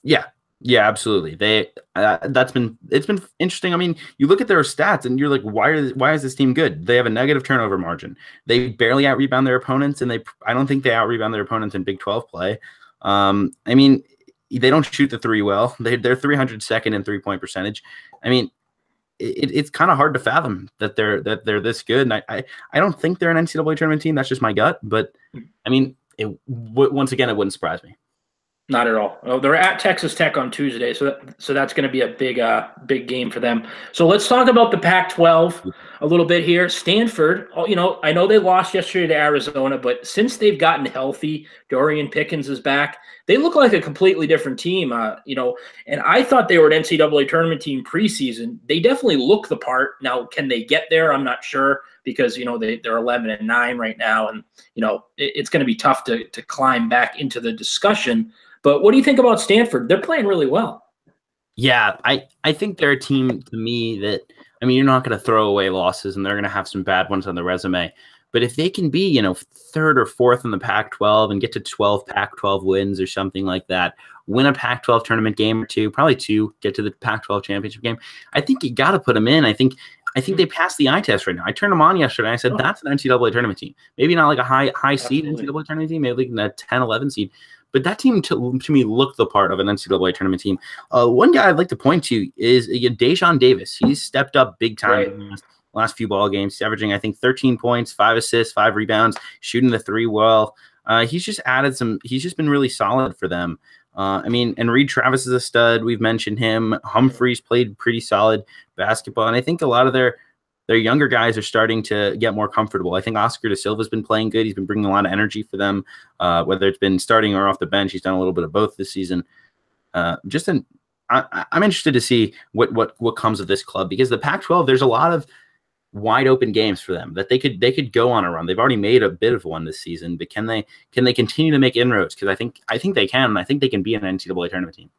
Yeah. Yeah, absolutely. It's been interesting. I mean, you look at their stats and you're like, why is this team good? They have a negative turnover margin. They barely out-rebound their opponents, and I don't think they out-rebound their opponents in Big 12 play. I mean, they don't shoot the three well. They're 302nd in 3-point percentage. I mean, it's kind of hard to fathom that they're this good. And I don't think they're an NCAA tournament team. That's just my gut. But I mean, once again, it wouldn't surprise me. Not at all. Oh, they're at Texas Tech on Tuesday, so that's going to be a big game for them. So let's talk about the Pac-12 a little bit here. Stanford, I know they lost yesterday to Arizona, but since they've gotten healthy, Dorian Pickens is back. They look like a completely different team, and I thought they were an NCAA tournament team preseason. They definitely look the part. Now, can they get there? I'm not sure, because they're 11-9 right now, and it's going to be tough to climb back into the discussion. But what do you think about Stanford? They're playing really well. Yeah, I think they're a team, to me, that, I mean, you're not going to throw away losses, and they're going to have some bad ones on the resume. But if they can be, 3rd or 4th in the Pac-12 and get to 12 Pac-12 wins or something like that, win a Pac-12 tournament game or 2, probably 2, get to the Pac-12 championship game, I think you got to put them in. I think they passed the eye test right now. I turned them on yesterday, and I said, that's an NCAA tournament team. Maybe not like a high seed NCAA tournament team, maybe like a 10, 11 seed. But that team, to me, looked the part of an NCAA tournament team. One guy I'd like to point to is Dajon Davis. He's stepped up big time in the last few ball games. He's averaging, I think, 13 points, 5 assists, 5 rebounds, shooting the three well. He's just added some – he's just been really solid for them. I mean, and Reed Travis is a stud. We've mentioned him. Humphreys played pretty solid basketball. And I think a lot of their younger guys are starting to get more comfortable. I think Oscar Da Silva's been playing good. He's been bringing a lot of energy for them, whether it's been starting or off the bench. He's done a little bit of both this season. I'm interested to see what comes of this club, because the Pac-12, there's a lot of wide open games for them that they could go on a run. They've already made a bit of one this season, but can they continue to make inroads? Because I think they can. And I think they can be an NCAA tournament team.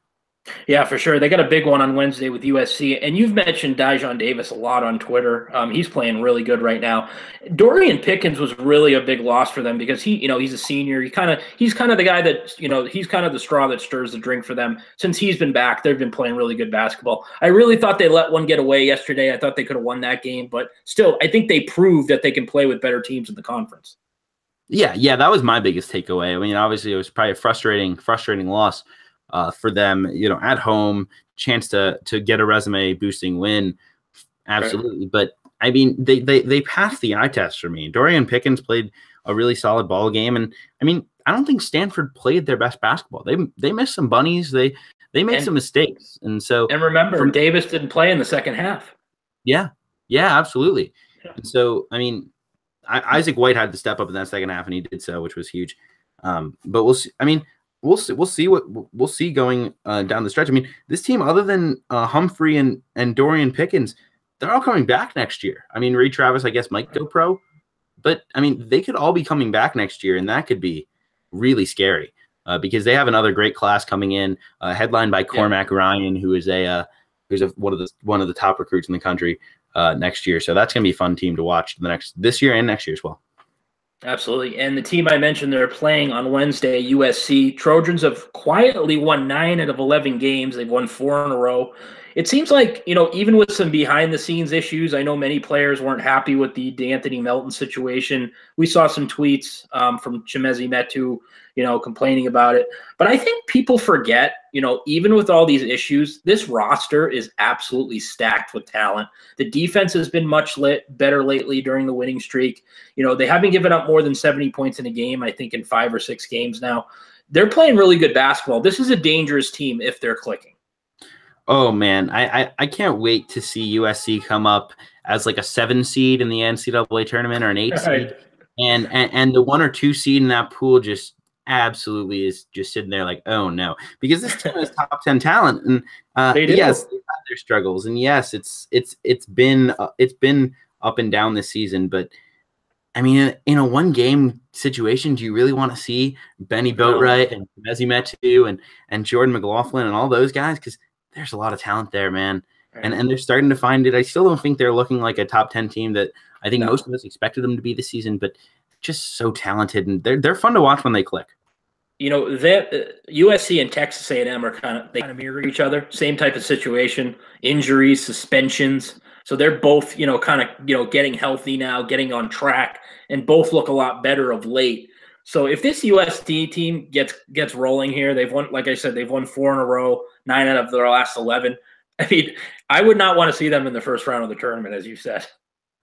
Yeah, for sure. They got a big one on Wednesday with USC. And you've mentioned Dajon Davis a lot on Twitter. He's playing really good right now. Dorian Pickens was really a big loss for them, because he's a senior. He's kind of the guy that, he's kind of the straw that stirs the drink for them. Since he's been back, they've been playing really good basketball. I really thought they let one get away yesterday. I thought they could have won that game, but still, I think they proved that they can play with better teams in the conference. Yeah, that was my biggest takeaway. I mean, obviously it was probably a frustrating loss for them, at home, chance to get a resume boosting win. Absolutely. Right. But I mean, they passed the eye test for me. Dorian Pickens played a really solid ball game. And I mean, I don't think Stanford played their best basketball. They missed some bunnies. They made some mistakes. And remember, Davis didn't play in the second half. Yeah, absolutely. Yeah. And so, I mean, Isaac White had to step up in that second half, and he did so, which was huge. But we'll see. I mean, we'll see going down the stretch. I mean, this team, other than Humphrey and Dorian Pickens, they're all coming back next year. I mean, Reed Travis, I guess, might go pro, but I mean, they could all be coming back next year, and that could be really scary because they have another great class coming in, headlined by Cormac Ryan, who is one of the top recruits in the country next year. So that's going to be a fun team to watch this year and next year as well. Absolutely. And the team I mentioned, they're playing on Wednesday, USC. Trojans have quietly won 9 out of 11 games. They've won 4 in a row. It seems like, even with some behind-the-scenes issues, I know many players weren't happy with the D'Anthony Melton situation. We saw some tweets from Chimezie Metu, complaining about it. But I think people forget, even with all these issues, this roster is absolutely stacked with talent. The defense has been much better lately during the winning streak. They haven't given up more than 70 points in a game, I think, in 5 or 6 games now. They're playing really good basketball. This is a dangerous team if they're clicking. Oh, man, I can't wait to see USC come up as like a 7 seed in the NCAA tournament or an 8 seed. And the 1 or 2 seed in that pool just absolutely is just sitting there like, oh, no, because this team has top 10 talent. And yes, they've had their struggles. And yes, it's been up and down this season. But I mean, in a 1-game situation, do you really want to see Benny Boatwright and Chimezie Metu and Jordan McLaughlin and all those guys? Because there's a lot of talent there, man. And they're starting to find it. I still don't think they're looking like a top 10 team that I think most of us expected them to be this season, but just so talented, and they're fun to watch when they click. USC and Texas A&M are kind of mirror each other. Same type of situation, injuries, suspensions. So they're both, getting healthy now, getting on track, and both look a lot better of late. So if this USD team gets rolling here, they've won, like I said, they've won 4 in a row, 9 out of their last 11. I mean, I would not want to see them in the first round of the tournament, as you said.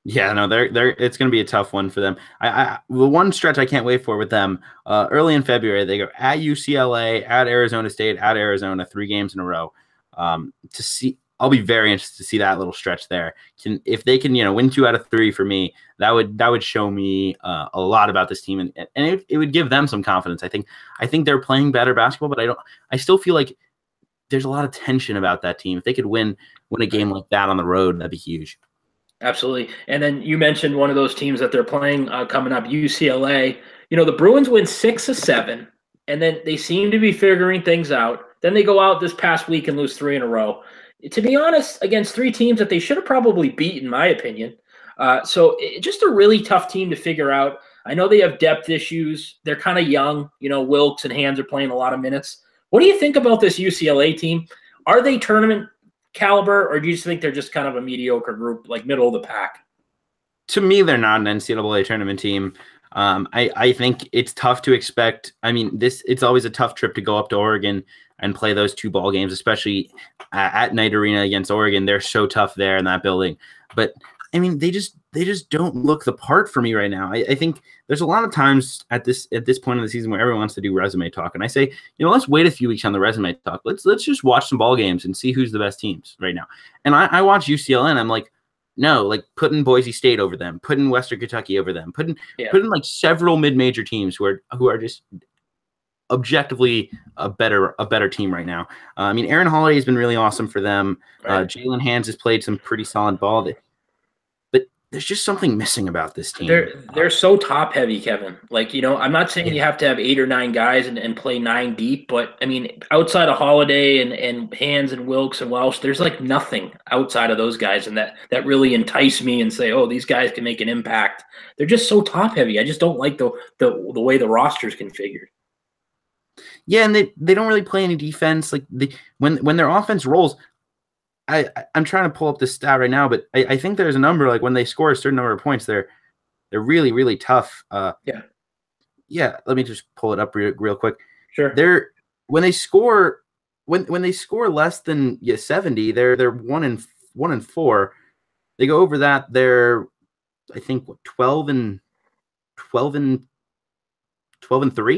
Yeah, no, it's going to be a tough one for them. The one stretch I can't wait for with them, early in February, they go at UCLA, at Arizona State, at Arizona, 3 games in a row. I'll be very interested to see that little stretch there. If they can, win 2 out of 3 for me, that would show me a lot about this team, and it would give them some confidence. I think they're playing better basketball, but I still feel like there's a lot of tension about that team. If they could win a game like that on the road, that'd be huge. Absolutely. And then you mentioned one of those teams that they're playing coming up, UCLA. The Bruins win 6 of 7, and then they seem to be figuring things out. Then they go out this past week and lose 3 in a row. To be honest, against 3 teams that they should have probably beat, in my opinion. Just a really tough team to figure out. I know they have depth issues. They're kind of young. Wilkes and Hands are playing a lot of minutes. What do you think about this UCLA team? Are they tournament caliber, or do you just think they're just kind of a mediocre group, like middle of the pack? To me, they're not an NCAA tournament team. I think it's tough to expect. I mean, it's always a tough trip to go up to Oregon and play those 2 ball games, especially at Knight Arena against Oregon. They're so tough there in that building. But I mean, they just don't look the part for me right now. I think there's a lot of times at this point in the season where everyone wants to do resume talk, and I say, let's wait a few weeks on the resume talk. Let's just watch some ball games and see who's the best teams right now. And I watch UCLA, and I'm like, no, like putting Boise State over them, putting Western Kentucky over them, putting like several mid-major teams who are just objectively a better team right now. I mean, Aaron Holiday has been really awesome for them. Right. Jalen Hands has played some pretty solid ball. But there's just something missing about this team. They're so top heavy, Kevin. Like, I'm not saying you have to have 8 or 9 guys and play 9 deep, but I mean, outside of Holiday and Hands and Wilkes and Welsh, there's like nothing outside of those guys, and that really entice me and say, oh, these guys can make an impact. They're just so top heavy. I just don't like the way the roster's configured. Yeah, and they don't really play any defense. Like when their offense rolls, I'm trying to pull up this stat right now, but I think there's a number, like when they score a certain number of points, they're really, really tough. Yeah. Let me just pull it up real quick. Sure. When they score less than 70, they're 1 and 4. They go over that, they're I think 12 and 3, 12 and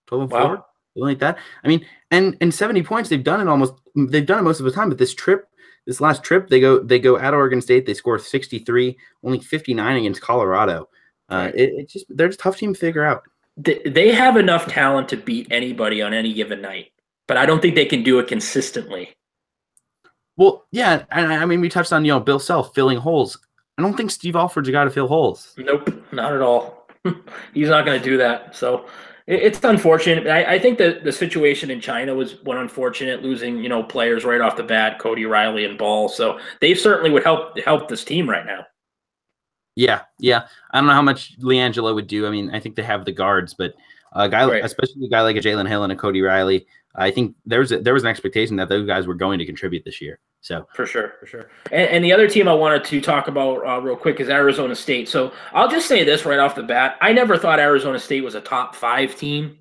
4. Wow. Something like that. I mean, and 70 points, they've done it most of the time. But this last trip, they go at Oregon State, they score 63, only 59 against Colorado. Right. They're just a tough team to figure out. They have enough talent to beat anybody on any given night, but I don't think they can do it consistently. Well, yeah, and I mean, we touched on Bill Self filling holes. I don't think Steve Alford's a guy to fill holes. Nope, not at all. He's not going to do that. So it's unfortunate. I think that the situation in China was one unfortunate, losing players right off the bat, Cody Riley and Ball. So they certainly would help this team right now. Yeah. I don't know how much LiAngelo would do. I mean, I think they have the guards, but a guy, right, especially a guy like a Jalen Hill and a Cody Riley, I think there was an expectation that those guys were going to contribute this year. So for sure. And the other team I wanted to talk about real quick is Arizona State. So I'll just say this right off the bat: I never thought Arizona State was a top 5 team.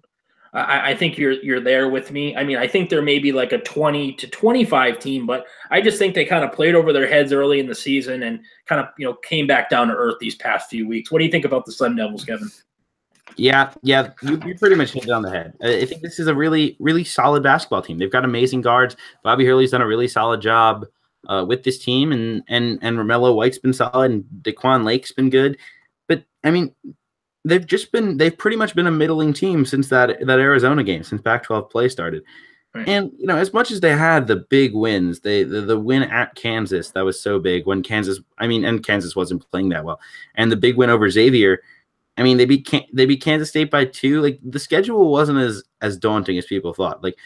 I think you're there with me. I mean, I think they're maybe like a 20 to 25 team, but I just think they kind of played over their heads early in the season and kind of came back down to earth these past few weeks. What do you think about the Sun Devils, Kevin? Yeah, you pretty much hit it on the head. I think this is a really, really solid basketball team. They've got amazing guards. Bobby Hurley's done a really solid job with this team, and Romello White's been solid, and Daquan Lake's been good. But I mean, they've pretty much been a middling team since that Arizona game, since Pac-12 play started. Right. And as much as they had the big wins, the win at Kansas, that was so big when Kansas wasn't playing that well, and the big win over Xavier. I mean, they beat Kansas State by 2. Like, the schedule wasn't as daunting as people thought. Like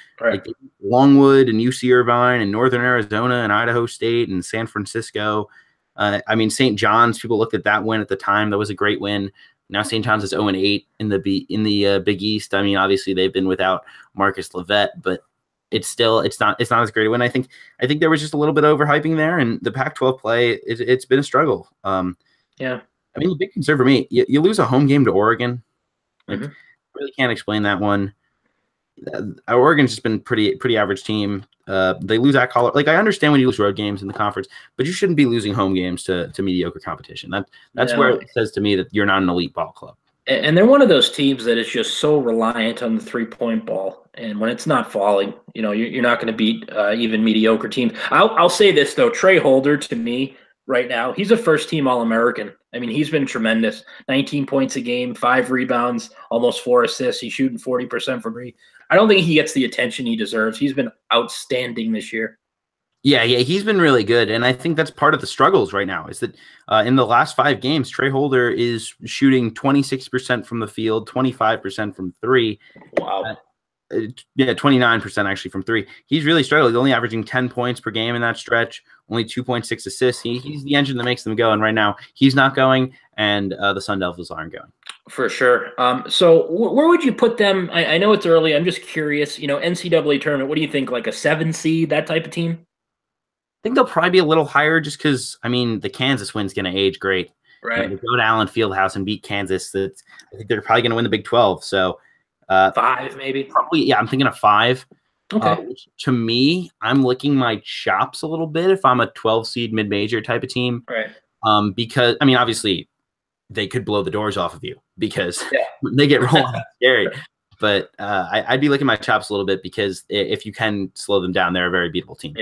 Longwood and UC Irvine and Northern Arizona and Idaho State and San Francisco. I mean, St. John's. People looked at that win at the time. That was a great win. Now St. John's is 0-8 in the Big East. I mean, obviously they've been without Marcus Levette, but it's not as great a win. I think there was just a little bit of overhyping there, and the Pac-12 play it's been a struggle. Yeah. I mean, the big concern for me, you lose a home game to Oregon. Like, I really can't explain that one. Oregon's just been pretty average team. They lose at Colorado. Like, I understand when you lose road games in the conference, but you shouldn't be losing home games to mediocre competition. That's where it says to me that you're not an elite ball club. And they're one of those teams that is just so reliant on the 3-point ball. And when it's not falling, you're not going to beat even mediocre teams. I'll say this, though. Trey Holder, to me, right now, he's a first-team All-American. I mean, he's been tremendous. 19 points a game, 5 rebounds, almost 4 assists. He's shooting 40% from three. I don't think he gets the attention he deserves. He's been outstanding this year. Yeah, he's been really good, and I think that's part of the struggles right now is that in the last 5 games, Trey Holder is shooting 26% from the field, 25% from 3. Wow. 29% actually from 3. He's really struggled. He's only averaging 10 points per game in that stretch, only 2.6 assists. He's the engine that makes them go, and right now he's not going, and the Sun Devils aren't going. For sure. So where would you put them? I know it's early. I'm just curious. NCAA tournament, what do you think, like a 7 seed, that type of team? I think they'll probably be a little higher just because, I mean, the Kansas win's going to age great. Right. They go to Allen Fieldhouse and beat Kansas. I think they're probably going to win the Big 12. So 5 maybe? Probably, yeah, I'm thinking of 5. Okay. Which to me, I'm licking my chops a little bit if I'm a 12 seed mid-major type of team. Right. Because, I mean, obviously, they could blow the doors off of you because they get rolling. That's scary. But I'd be licking my chops a little bit because if you can slow them down, they're a very beatable team.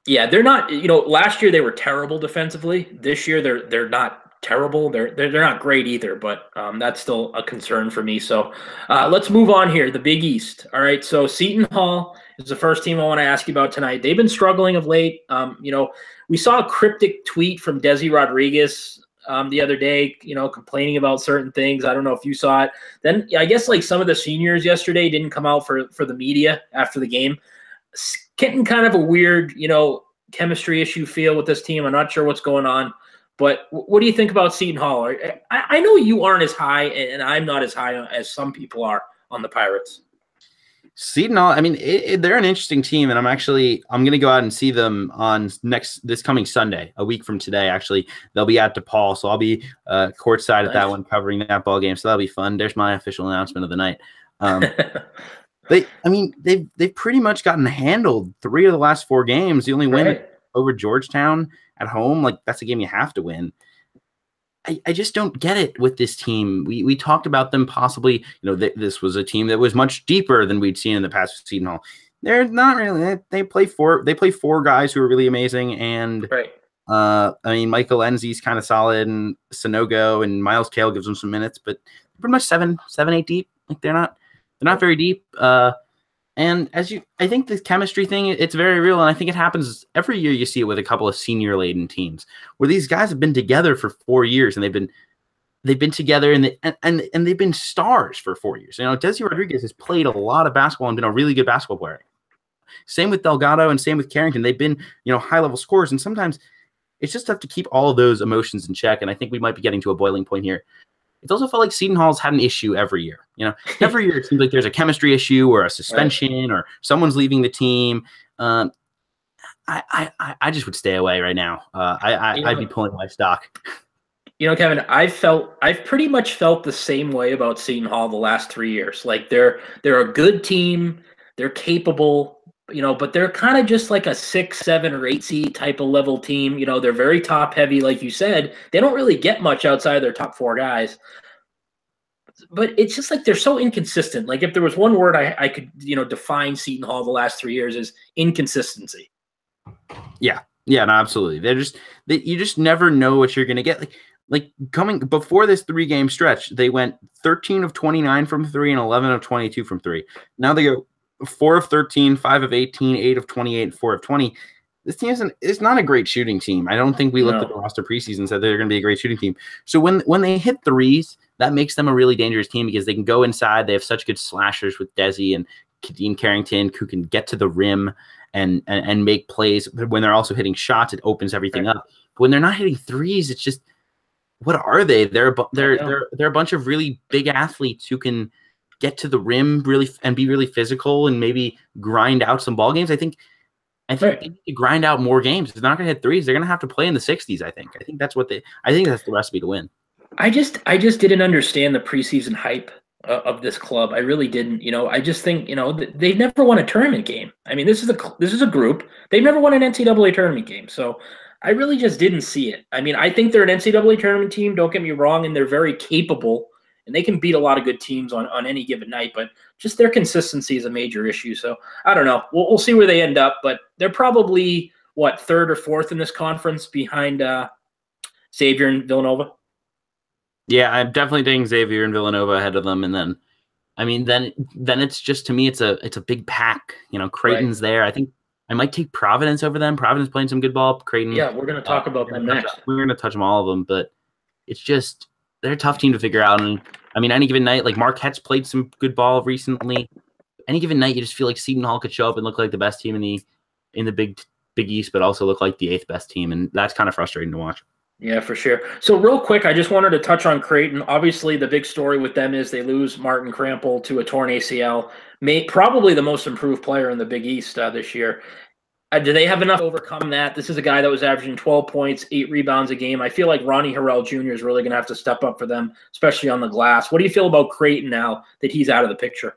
Yeah, they're not. Last year they were terrible defensively. This year they're not terrible. They're not great either. But that's still a concern for me. So let's move on here. The Big East. All right. So Seton Hall is the first team I want to ask you about tonight. They've been struggling of late. We saw a cryptic tweet from Desi Rodriguez the other day, complaining about certain things. I don't know if you saw it. Then I guess like some of the seniors yesterday didn't come out for the media after the game. Getting kind of a weird, chemistry issue feel with this team. I'm not sure what's going on, but what do you think about Seton Hall? I know you aren't as high, and I'm not as high as some people are on the Pirates. Seton Hall, I mean, they're an interesting team, and I'm going to go out and see them on this coming Sunday, a week from today. Actually, they'll be at DePaul, so I'll be courtside at that one, covering that ball game. So that'll be fun. There's my official announcement of the night. They've pretty much gotten handled 3 of the last 4 games. The only win over Georgetown at home, like that's a game you have to win. I just don't get it with this team. We talked about them possibly, this was a team that was much deeper than we'd seen in the past with Seton Hall. They're not really. They play 4 guys who are really amazing, and I mean, Michael Enzi's kind of solid, and Sonogo and Miles Kale gives them some minutes, but pretty much 7, 8 deep. Like they're not very deep. And I think the chemistry thing, it's very real, and I think it happens every year. You see it with a couple of senior-laden teams where these guys have been together for 4 years, and they've been together, and they've been stars for 4 years. Desi Rodriguez has played a lot of basketball and been a really good basketball player. Same with Delgado and same with Carrington. They've been high-level scorers, and sometimes it's just tough to keep all of those emotions in check. And I think we might be getting to a boiling point here. It's also felt like Seton Hall's had an issue every year. Every year it seems like there's a chemistry issue or a suspension or someone's leaving the team. I just would stay away right now. I'd be pulling my stock. Kevin, I've pretty much felt the same way about Seton Hall the last 3 years. Like they're a good team, they're capable, but they're kind of just like a 6, 7, or 8 seed type of level team. They're very top heavy, like you said. They don't really get much outside of their top 4 guys. But it's just like they're so inconsistent. Like if there was one word I could define Seton Hall the last 3 years is inconsistency. Yeah, no, absolutely. You just never know what you're gonna get. Like coming before this 3-game stretch, they went 13 of 29 from 3 and 11 of 22 from 3. Now they go 4 of 13, 5 of 18, 8 of 28, 4 of 20. This team is not a great shooting team. I don't think we looked at the roster preseason and said they're going to be a great shooting team. So when they hit threes, that makes them a really dangerous team because they can go inside. They have such good slashers with Desi and Kadeem Carrington who can get to the rim and make plays. But when they're also hitting shots, it opens everything up. But when they're not hitting threes, it's just, what are they? They're a bunch of really big athletes who can get to the rim really and be really physical and maybe grind out some ball games. I think they need to grind out more games. If they're not going to hit threes, they're going to have to play in the 60s. I think that's the recipe to win. I just didn't understand the preseason hype of this club. I really didn't. I just think they've never won a tournament game. I mean, this is a group. They've never won an NCAA tournament game. So I really just didn't see it. I mean, I think they're an NCAA tournament team. Don't get me wrong, and they're very capable. And they can beat a lot of good teams on any given night, but just their consistency is a major issue. So I don't know. We'll see where they end up, but they're probably, 3rd or 4th in this conference behind Xavier and Villanova? Yeah, I'm definitely taking Xavier and Villanova ahead of them. And then, then it's just, to me, it's a big pack. Creighton's there. I think I might take Providence over them. Providence playing some good ball. Creighton. Yeah, we're going to talk about them next. We're going to touch them, all of them, but it's just, they're a tough team to figure out. And any given night, like Marquette's played some good ball recently. Any given night, you just feel like Seton Hall could show up and look like the best team in the Big East, but also look like the 8th best team, and that's kind of frustrating to watch. Yeah, for sure. So real quick, I just wanted to touch on Creighton. Obviously, the big story with them is they lose Martin Crampel to a torn ACL. Probably the most improved player in the Big East this year. Do they have enough to overcome that? This is a guy that was averaging 12 points, 8 rebounds a game. I feel like Ronnie Harrell Jr. is really going to have to step up for them, especially on the glass. What do you feel about Creighton now that he's out of the picture?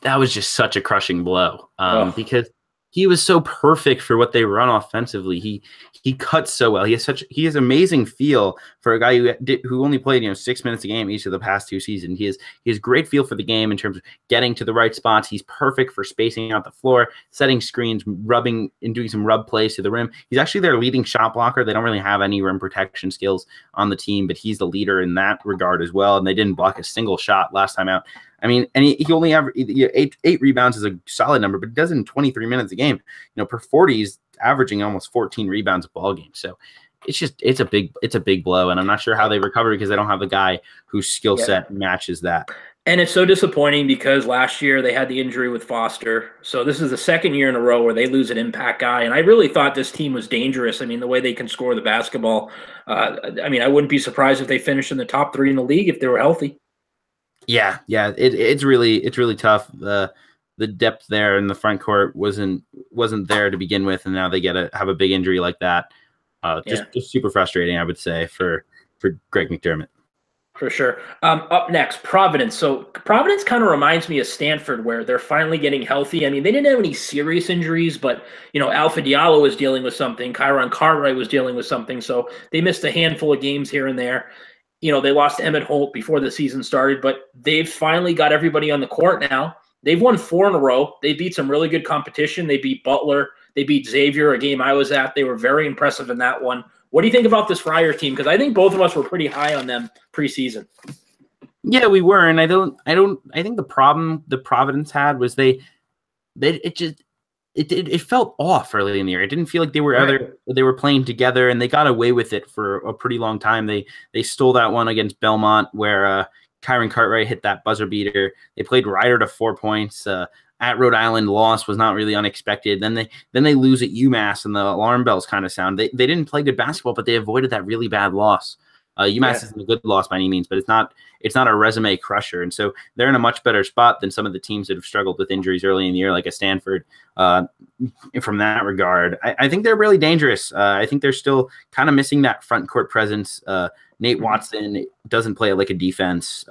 That was just such a crushing blow because he was so perfect for what they run offensively. He cuts so well. He has amazing feel for a guy who only played 6 minutes a game each of the past 2 seasons. He has great feel for the game in terms of getting to the right spots. He's perfect for spacing out the floor, setting screens, rubbing and doing some rub plays to the rim. He's actually their leading shot blocker. They don't really have any rim protection skills on the team, but he's the leader in that regard as well. And they didn't block a single shot last time out. And he only have 8 rebounds is a solid number, but he does it in 23 minutes a game. Per 40, he's averaging almost 14 rebounds a ball game. So it's a big blow, and I'm not sure how they recover because they don't have a guy whose skill set matches that. And it's so disappointing because last year they had the injury with Foster. So this is the 2nd year in a row where they lose an impact guy. And I really thought this team was dangerous. The way they can score the basketball. I wouldn't be surprised if they finished in the top 3 in the league if they were healthy. Yeah, it's really tough. The depth there in the front court wasn't there to begin with, and now they have a big injury like that. Just super frustrating, I would say, for Greg McDermott. For sure. Up next, Providence. So Providence kind of reminds me of Stanford, where they're finally getting healthy. They didn't have any serious injuries, but Alpha Diallo was dealing with something. Kyron Cartwright was dealing with something, so they missed a handful of games here and there. They lost Emmett Holt before the season started, but they've finally got everybody on the court now. They've won 4 in a row. They beat some really good competition. They beat Butler. They beat Xavier, a game I was at. They were very impressive in that one. What do you think about this Friars team? Because I think both of us were pretty high on them preseason. Yeah, we were, and I think the problem the Providence had was it felt off early in the year. It didn't feel like Right. they were playing together, and they got away with it for a pretty long time. They stole that one against Belmont where Kyron Cartwright hit that buzzer beater. They played Ryder to 4 points. At Rhode Island, loss was not really unexpected. Then they lose at UMass, and the alarm bells kind of sound. They didn't play good basketball, but they avoided that really bad loss. UMass isn't a good loss by any means, but it's not a resume crusher, and so they're in a much better spot than some of the teams that have struggled with injuries early in the year, like a Stanford. From that regard, I think they're really dangerous. I think they're still kind of missing that front court presence. Nate Watson doesn't play like a defense.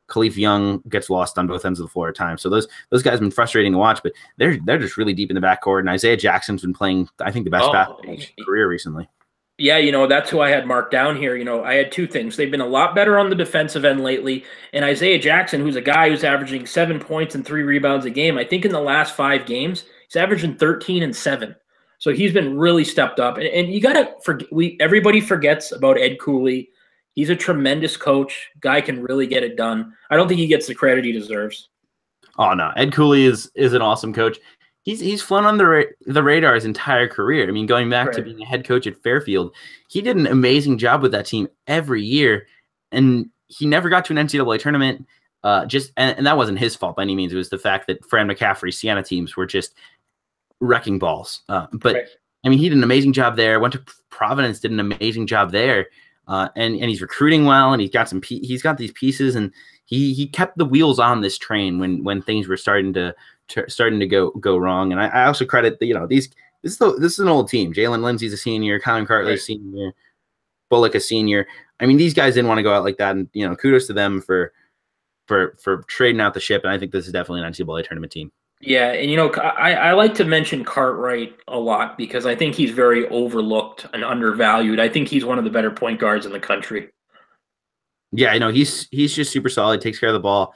Khalif Young gets lost on both ends of the floor at times. So those guys have been frustrating to watch, but they're just really deep in the backcourt. And Isaiah Jackson's been playing, I think, the best basketball of his career recently. Yeah, that's who I had marked down here. I had two things. They've been a lot better on the defensive end lately. And Isaiah Jackson, who's a guy who's averaging 7 points and 3 rebounds a game, I think in the last 5 games, he's averaging 13 and 7. So he's been really stepped up. And you got to forget, everybody forgets about Ed Cooley. He's a tremendous coach. Guy can really get it done. I don't think he gets the credit he deserves. Oh, no. Ed Cooley is an awesome coach. He's flown on the radar his entire carear. I mean, going back to being a head coach at Fairfield, he did an amazing job with that team every year, and he never got to an NCAA tournament. And that wasn't his fault by any means. It was the fact that Fran McCaffrey's Siena teams were just wrecking balls. But I mean, he did an amazing job there. Went to Providence, did an amazing job there, and he's recruiting well, and he's got these pieces, and he kept the wheels on this train when things were starting to go wrong. And I also credit this is an old team. Jalen Lindsey's a senior, Colin Cartley's a senior, Bullock a senior. I mean, these guys didn't want to go out like that, and kudos to them for trading out the ship. And I think this is definitely an NCAA tournament team. Yeah, and I like to mention Cartwright a lot because I think he's very overlooked and undervalued. I think he's one of the better point guards in the country. Yeah, I know he's just super solid. Takes care of the ball.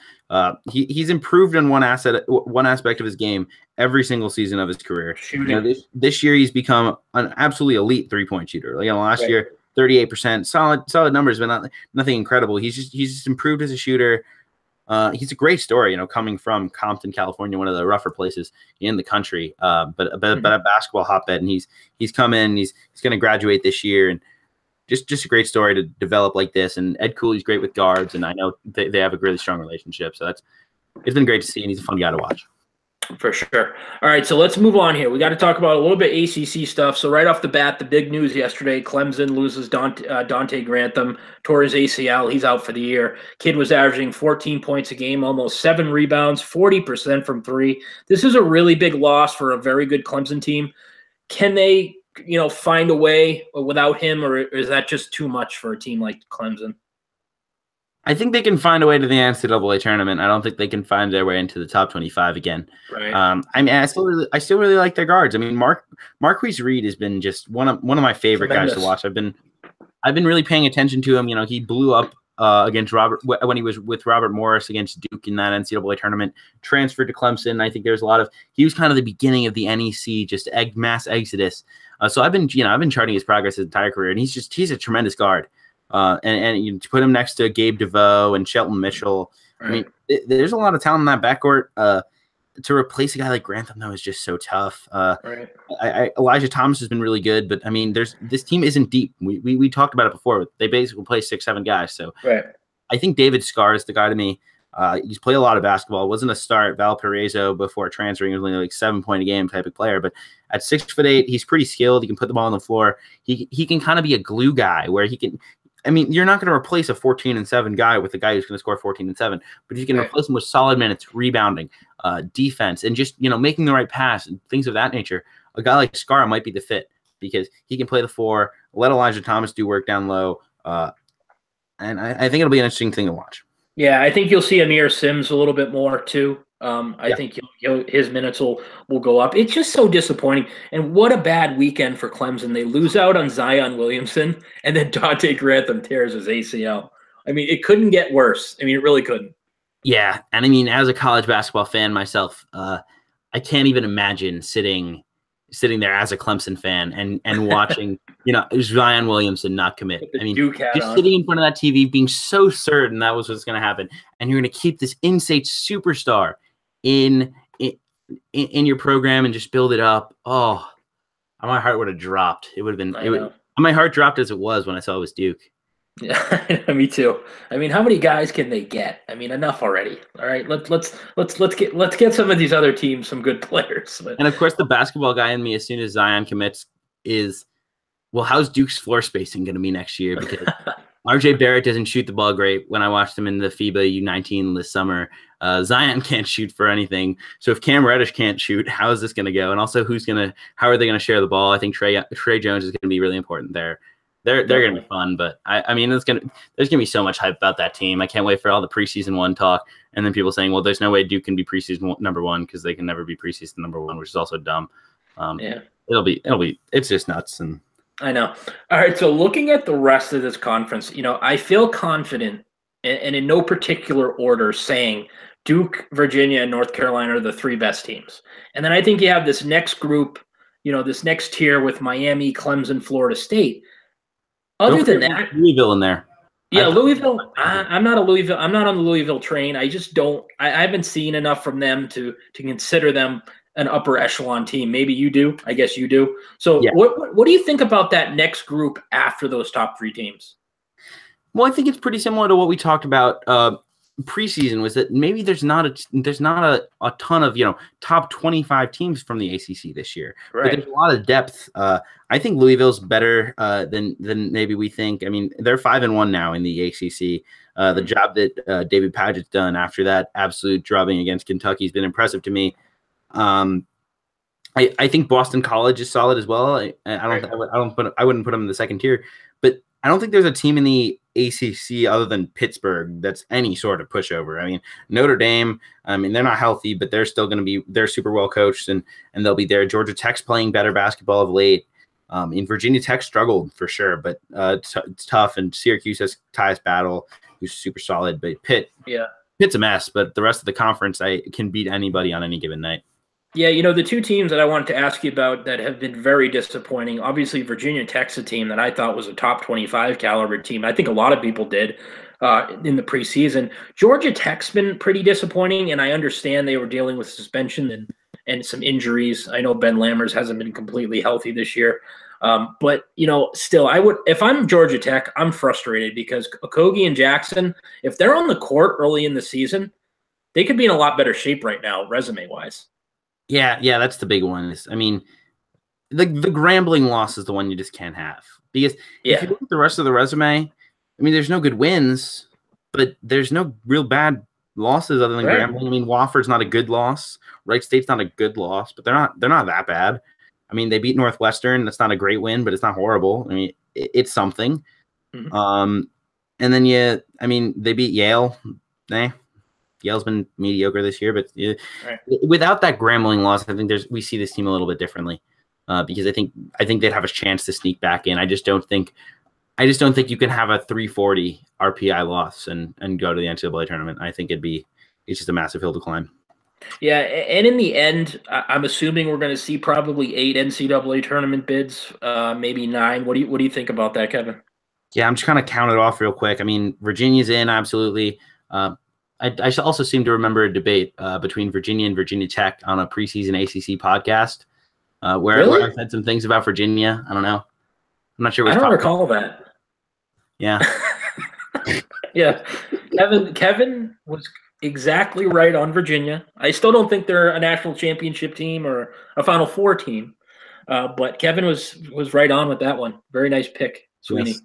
He's improved in one aspect of his game every single season of his career. This year he's become an absolutely elite 3-point shooter. Like last year, 38%, solid numbers, but nothing incredible. He's just improved as a shooter. He's a great story, coming from Compton, California, one of the rougher places in the country. But a basketball hotbed, and he's come in. He's going to graduate this year, and just a great story to develop like this. And Ed Cooley's great with guards, and I know they have a really strong relationship. So it's been great to see, and he's a fun guy to watch. For sure. All right, so let's move on here. We got to talk about a little bit ACC stuff. So right off the bat, the big news yesterday, Clemson loses Dante Grantham, tore his ACL. He's out for the year. Kid was averaging 14 points a game, almost 7 rebounds, 40% from 3. This is a really big loss for a very good Clemson team. Can they, find a way without him, or is that just too much for a team like Clemson? I think they can find a way to the NCAA tournament. I don't think they can find their way into the top 25 again. Right. I mean, I still really like their guards. I mean, Marquise Reed has been just one of my favorite guys to watch. I've been really paying attention to him. He blew up against Robert when he was with Robert Morris against Duke in that NCAA tournament. Transferred to Clemson. I think there's he was kind of the beginning of the NEC just mass exodus. So I've been charting his progress his entire career, and he's a tremendous guard. And you put him next to Gabe DeVoe and Shelton Mitchell. Right. I mean, there's a lot of talent in that backcourt. To replace a guy like Grantham, though, is just so tough. Right. Elijah Thomas has been really good, but I mean, this team isn't deep. We talked about it before. They basically play 6-7 guys. So I think David Scarr is the guy to me. He's played a lot of basketball. Wasn't a star at Valparaiso before transferring. He was only like 7 point a game type of player, but at 6'8", he's pretty skilled. He can put the ball on the floor. He can kind of be a glue guy where he can. I mean, you're not going to replace a 14-7 guy with a guy who's going to score 14-7, but you can replace him with solid minutes, rebounding, defense, and just making the right pass and things of that nature. A guy like Scarr might be the fit because he can play the 4, let Elijah Thomas do work down low, and I think it'll be an interesting thing to watch. Yeah, I think you'll see Amir Sims a little bit more too. I think his minutes will go up. It's just so disappointing. And what a bad weekend for Clemson. They lose out on Zion Williamson, and then Dante Grantham tears his ACL. I mean, it couldn't get worse. I mean, it really couldn't. Yeah, and I mean, as a college basketball fan myself, I can't even imagine sitting sitting there as a Clemson fan and watching, Zion Williamson not commit. With the I mean, Duke hat just on. sitting in front of that TV, being so certain that was what's going to happen, and you're going to keep this in-state superstar in your program and just build it up. Oh, my heart would have dropped. It would have been. My heart dropped as it was when I saw it was Duke. Yeah, me too. I mean, how many guys can they get? I mean, enough already. All right, let's get some of these other teams some good players. But, and of course, the basketball guy in me, as soon as Zion commits, is, well, how's Duke's floor spacing going to be next year? Because RJ Barrett doesn't shoot the ball great. When I watched him in the FIBA U19 this summer, Zion can't shoot for anything. So if Cam Reddish can't shoot, how is this going to go? And also, how are they going to share the ball? I think Trey Jones is going to be really important there. They're going to be fun, but I mean, there's going to be so much hype about that team. I can't wait for all the preseason one talk, and then people saying, well, there's no way Duke can be preseason number one because they can never be preseason number one, which is also dumb. Yeah, it's just nuts. And I know. All right, so looking at the rest of this conference, I feel confident, and in no particular order, saying Duke, Virginia, and North Carolina are the three best teams. And then I think you have this next group, this next tier with Miami, Clemson, Florida State. Other than that, Louisville in there. Yeah, Louisville. I'm not on the Louisville train. I just don't. I haven't seen enough from them to consider them an upper echelon team. Maybe you do. I guess you do. So, yeah. What do you think about that next group after those top three teams? Well, I think it's pretty similar to what we talked about preseason. Was that maybe there's not a ton of top 25 teams from the ACC this year, right? But there's a lot of depth. I think Louisville's better than maybe we think. I mean, they're 5-1 now in the ACC. The job that David Padgett's done after that absolute drubbing against Kentucky has been impressive to me. I think Boston College is solid as well. I wouldn't put them in the second tier, but I don't think there's a team in the ACC other than Pittsburgh that's any sort of pushover. I mean, Notre Dame, they're not healthy, but they're still going to be, they're super well coached and they'll be there. Georgia Tech's playing better basketball of late. In Virginia Tech struggled for sure, but it's tough. And Syracuse has Tyus Battle, who's super solid, but Pitt's a mess, but the rest of the conference, I can beat anybody on any given night. Yeah, the two teams that I wanted to ask you about that have been very disappointing, obviously Virginia Tech's a team that I thought was a top 25 caliber team. I think a lot of people did in the preseason. Georgia Tech's been pretty disappointing, and I understand they were dealing with suspension and some injuries. I know Ben Lammers hasn't been completely healthy this year. But, still, if I'm Georgia Tech, I'm frustrated because Okogie and Jackson, if they're on the court early in the season, they could be in a lot better shape right now, resume-wise. Yeah, that's the big one. I mean, the Grambling loss is the one you just can't have. Because if you look at the rest of the resume, I mean, there's no good wins, but there's no real bad losses other than Grambling. I mean, Wofford's not a good loss. Wright State's not a good loss, but they're not that bad. I mean, they beat Northwestern. That's not a great win, but it's not horrible. I mean, it's something. Mm-hmm. And then they beat Yale. Yale's been mediocre this year, but without that Grambling loss, I think we see this team a little bit differently because I think they'd have a chance to sneak back in. I just don't think you can have a 340 RPI loss and go to the NCAA tournament. I think it's just a massive hill to climb. Yeah, and in the end, I'm assuming we're going to see probably 8 NCAA tournament bids, maybe 9. What do you think about that, Kevin? Yeah, I'm just kind of count it off real quick. I mean, Virginia's in, absolutely. I also seem to remember a debate between Virginia and Virginia Tech on a preseason ACC podcast where I said some things about Virginia. I don't know. I'm not sure. I don't recall that. Yeah. Yeah. Kevin was exactly right on Virginia. I still don't think they're a national championship team or a Final Four team, but Kevin was right on with that one. Very nice pick, Sweeney. Yes.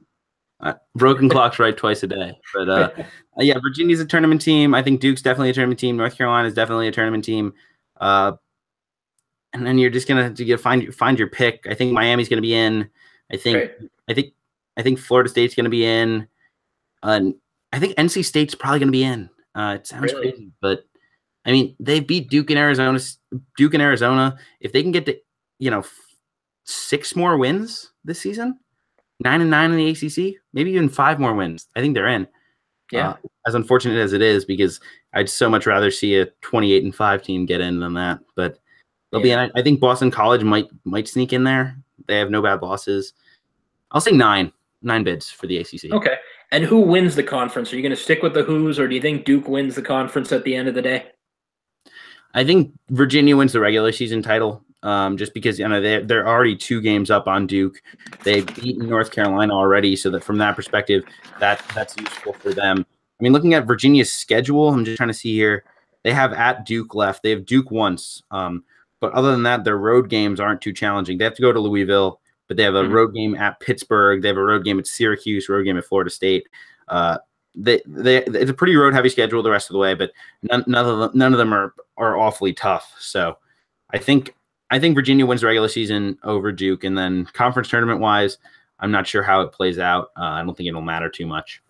Broken clock's right twice a day. But Virginia's a tournament team. I think Duke's definitely a tournament team. North Carolina is definitely a tournament team. And then you're just gonna find your pick. I think Miami's gonna be in. I think Florida State's gonna be in. I think NC State's probably gonna be in. It sounds crazy, but I mean they beat Duke in Arizona. If they can get to 6 more wins this season, 9-9 in the ACC, maybe even 5 more wins, I think they're in. Yeah. As unfortunate as it is, because I'd so much rather see a 28-5 team get in than that. But They'll be in. I think Boston College might sneak in there. They have no bad losses. I'll say nine bids for the ACC. Okay. And who wins the conference? Are you going to stick with the Who's, or do you think Duke wins the conference at the end of the day? I think Virginia wins the regular season title, just because they're already 2 games up on Duke. They've beaten North Carolina already, so that from that perspective, that's useful for them. I mean, looking at Virginia's schedule, I'm just trying to see here. They have at Duke left. They have Duke once, but other than that, their road games aren't too challenging. They have to go to Louisville, but they have a road game at Pittsburgh. They have a road game at Syracuse, road game at Florida State. It's a pretty road heavy schedule the rest of the way, but none of them are awfully tough. So I think Virginia wins the regular season over Duke, and then conference tournament wise, I'm not sure how it plays out. I don't think it'll matter too much.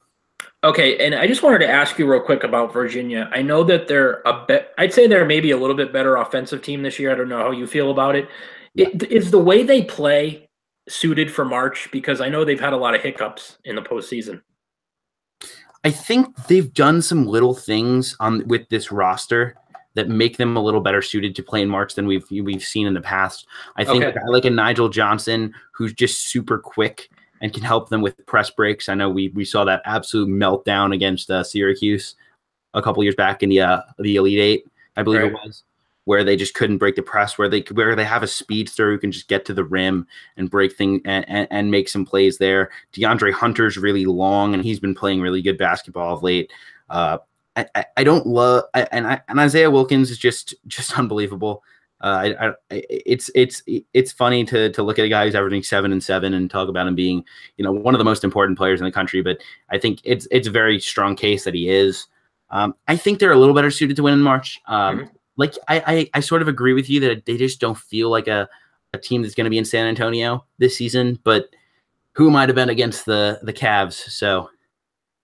Okay, and I just wanted to ask you real quick about Virginia. I know that they're I'd say they're maybe a little bit better offensive team this year. I don't know how you feel about it. Yeah. Is the way they play suited for March? Because I know they've had a lot of hiccups in the postseason. I think they've done some little things with this roster that make them a little better suited to play in March than we've seen in the past. I think a guy like a Nigel Johnson, who's just super quick and can help them with press breaks. I know we saw that absolute meltdown against Syracuse a couple years back in the Elite Eight, I believe it was, where they just couldn't break the press, where they have a speedster who can just get to the rim and break things and make some plays there. DeAndre Hunter's really long, and he's been playing really good basketball of late. I don't love and Isaiah Wilkins is just unbelievable. It's funny to look at a guy who's averaging 7 and 7 and talk about him being, one of the most important players in the country. But I think it's a very strong case that he is. I think they're a little better suited to win in March. Like I sort of agree with you that they just don't feel like a team that's going to be in San Antonio this season. But who might have been against the Cavs? So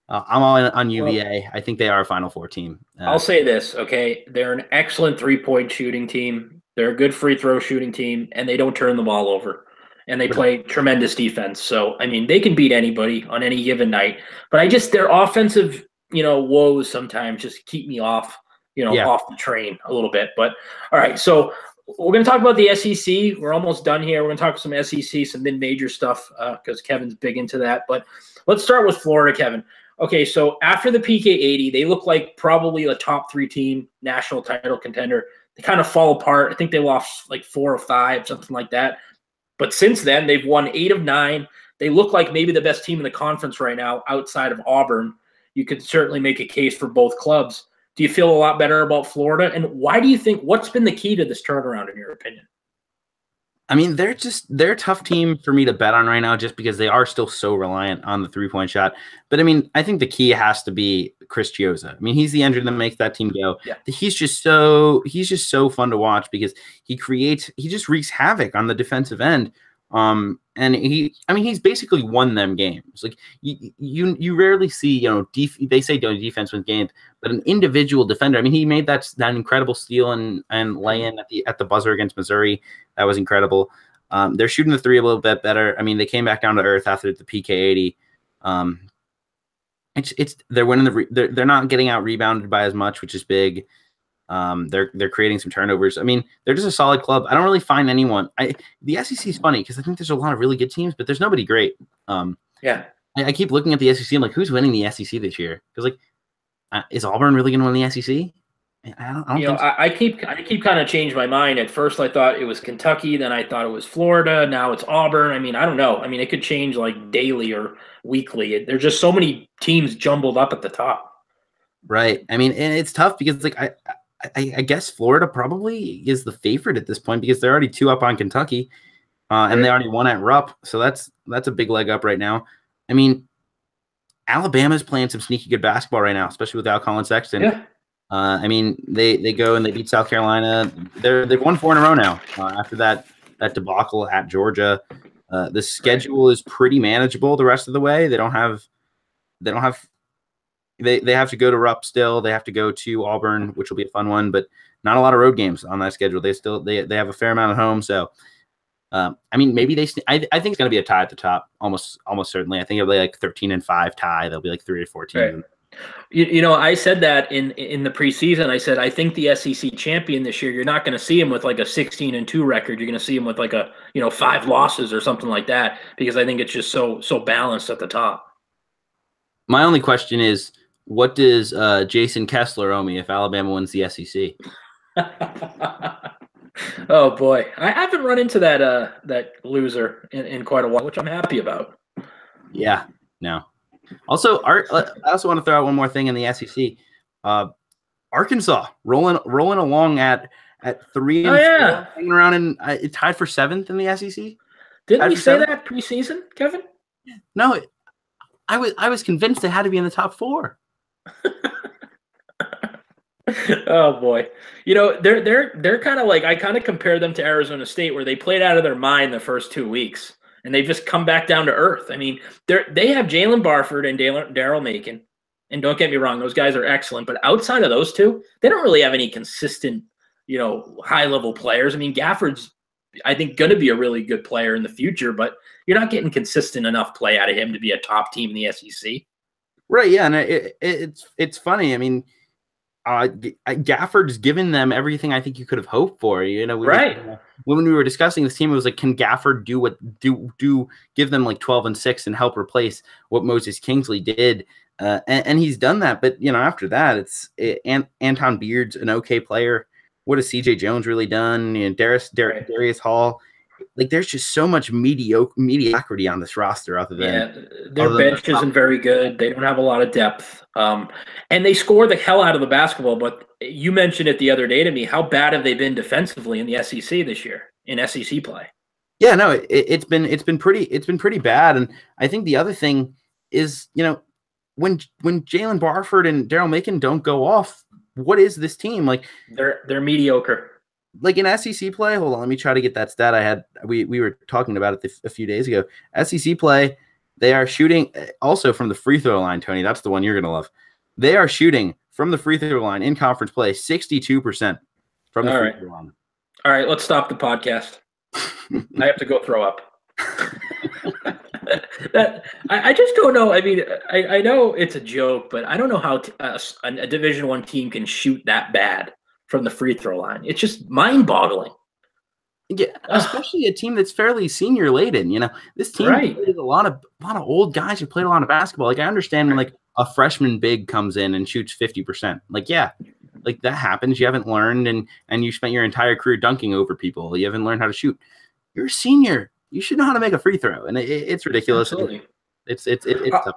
I'm all in on UVA. Well, I think they are a Final Four team. I'll say this, okay? They're an excellent 3-point shooting team. They're a good free throw shooting team, and they don't turn the ball over. And they play tremendous defense. So, I mean, they can beat anybody on any given night. But their offensive, woes sometimes just keep me off, off the train a little bit. But, all right, so we're going to talk about the SEC. We're almost done here. We're going to talk some SEC, some mid-major stuff because Kevin's big into that. But let's start with Florida, Kevin. Okay, so after the PK80, they look like probably a top 3 team, national title contender. They kind of fall apart. I think they lost like 4 or 5, something like that. But since then, they've won 8 of 9. They look like maybe the best team in the conference right now outside of Auburn. You could certainly make a case for both clubs. Do you feel a lot better about Florida? And why do you think, what's been the key to this turnaround in your opinion? I mean, they're a tough team for me to bet on right now just because they are still so reliant on the 3-point shot. But I mean, I think the key has to be Chris Chioza. I mean, he's the engine that makes that team go. Yeah. He's just so fun to watch because he just wreaks havoc on the defensive end. And he's basically won them games. Like you rarely see, they say defense wins games, but an individual defender. I mean, he made that incredible steal and lay in at the buzzer against Missouri. That was incredible. They're shooting the 3 a little bit better. I mean, they came back down to earth after the PK80. They're winning they're not getting out rebounded by as much, which is big. They're creating some turnovers. I mean, they're just a solid club. I don't really find anyone. The SEC is funny because I think there's a lot of really good teams, but there's nobody great. I keep looking at the SEC. I'm like, who's winning the SEC this year? Because is Auburn really going to win the SEC? I don't think so. I keep kind of changed my mind. At first, I thought it was Kentucky. Then I thought it was Florida. Now it's Auburn. I mean, I don't know. I mean, it could change like daily or weekly. There's just so many teams jumbled up at the top. Right. I mean, and it's tough because I guess Florida probably is the favorite at this point because they're already 2 up on Kentucky, and they already won at Rupp. So that's a big leg up right now. I mean, Alabama's playing some sneaky good basketball right now, especially without Colin Sexton. Yeah. I mean, they go and they beat South Carolina. They've won 4 in a row now. After that debacle at Georgia, the schedule is pretty manageable the rest of the way. They have to go to Rupp still. They have to go to Auburn, which will be a fun one, but not a lot of road games on that schedule. They have a fair amount at home. So, I mean, maybe I think it's going to be a tie at the top, almost certainly. I think it'll be like 13-5 tie. They'll be like 3 or 14. Right. I said that in the preseason. I said I think the SEC champion this year. You're not going to see him with like a 16-2 record. You're going to see him with like a 5 losses or something like that because I think it's just so balanced at the top. My only question is, what does Jason Kessler owe me if Alabama wins the SEC? Oh boy, I haven't run into that loser in quite a while, which I'm happy about. Yeah, no. Also, I also want to throw out one more thing in the SEC. Arkansas rolling along at 3-4, hanging around and tied for 7th in the SEC. Didn't we say that preseason, Kevin? No, I was convinced they had to be in the top 4. Oh boy, they're kind of like, I kind of compare them to Arizona State, where they played out of their mind the first 2 weeks. And they've just come back down to earth. I mean, they have Jalen Barford and Daryl Macon. And don't get me wrong, those guys are excellent. But outside of those two, they don't really have any consistent, high-level players. I mean, Gafford's, I think, going to be a really good player in the future. But you're not getting consistent enough play out of him to be a top team in the SEC. Right, yeah. And it's funny. I mean, Gafford's given them everything I think you could have hoped for. Right. When we were discussing this team, it was like, can Gafford give them like 12-6 and help replace what Moses Kingsley did? And he's done that. But after that, it's Anton Beard's an okay player. What has C.J. Jones really done? Darius Hall. Like, there's just so much mediocrity on this roster. Their bench isn't very good. They don't have a lot of depth, and they score the hell out of the basketball. But you mentioned it the other day to me. How bad have they been defensively in the SEC this year in SEC play? Yeah, no, it's been pretty bad. And I think the other thing is, when Jalen Barford and Daryl Macon don't go off, what is this team like? They're mediocre. Like in SEC play, hold on, let me try to get that stat I had. We were talking about it a few days ago. SEC play, they are shooting also from the free throw line, Tony. That's the one you're going to love. They are shooting from the free throw line in conference play 62% from the free throw line. All right, let's stop the podcast. I have to go throw up. I just don't know. I mean, I know it's a joke, but I don't know how a Division I team can shoot that bad from the free throw line. It's just mind-boggling. Yeah, especially a team that's fairly senior laden. This team played a lot of old guys who played a lot of basketball. Like, I understand when like a freshman big comes in and shoots 50%. Like, yeah, like that happens. You haven't learned, and you spent your entire career dunking over people. You haven't learned how to shoot. You're a senior. You should know how to make a free throw, and it's ridiculous. Absolutely. It's tough.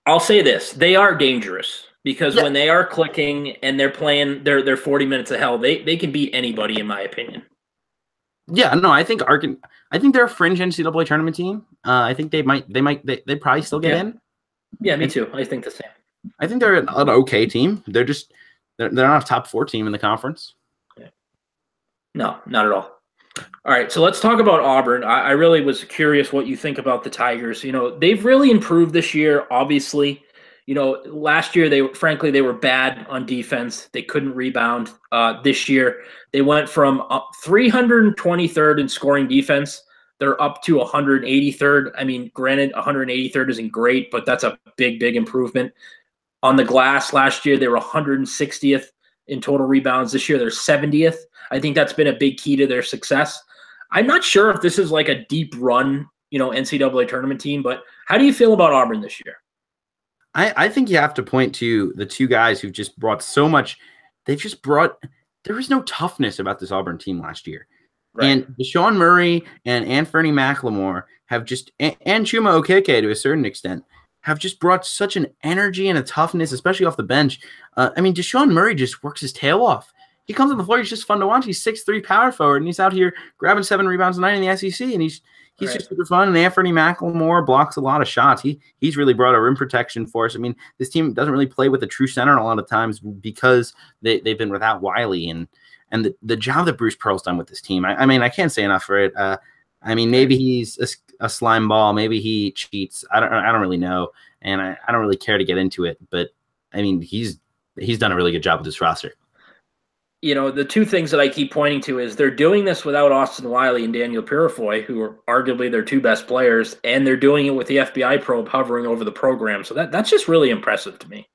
I'll say this: they are dangerous. Because when they are clicking and they're playing their 40 minutes of hell, they can beat anybody, in my opinion. Yeah, no, I think they're a fringe NCAA tournament team. I think they probably still get in. Yeah, me too. I think the same. I think they're an okay team. They're not a top 4 team in the conference. Yeah. No, not at all. All right, so let's talk about Auburn. I really was curious what you think about the Tigers. They've really improved this year, obviously. Last year they were bad on defense. They couldn't rebound. This year they went from 323rd in scoring defense. They're up to 183rd. I mean, granted, 183rd isn't great, but that's a big improvement. On the glass last year, they were 160th in total rebounds. This year they're 70th. I think that's been a big key to their success. I'm not sure if this is like a deep run, NCAA tournament team, but how do you feel about Auburn this year? I think you have to point to the two guys who've just brought so much. There was no toughness about this Auburn team last year. Right. And Deshaun Murray and Anthony McLemore have just, and Chuma Okeke to a certain extent, have just brought such an energy and a toughness, especially off the bench. I mean, Deshaun Murray just works his tail off. He comes on the floor, he's just fun to watch. He's 6'3" power forward, and he's out here grabbing 7 rebounds a night in the SEC, and he's just super fun. And Anthony McLemore blocks a lot of shots. He's really brought a rim protection for us. I mean, this team doesn't really play with a true center a lot of times because they've been without Wiley. And the job that Bruce Pearl's done with this team, I mean, I can't say enough for it. I mean, maybe he's a slime ball. Maybe he cheats. I don't really know. And I don't really care to get into it. But, I mean, he's done a really good job with this roster. The two things that I keep pointing to is they're doing this without Austin Wiley and Daniel Purifoy, who are arguably their 2 best players, and they're doing it with the FBI probe hovering over the program. So that's just really impressive to me.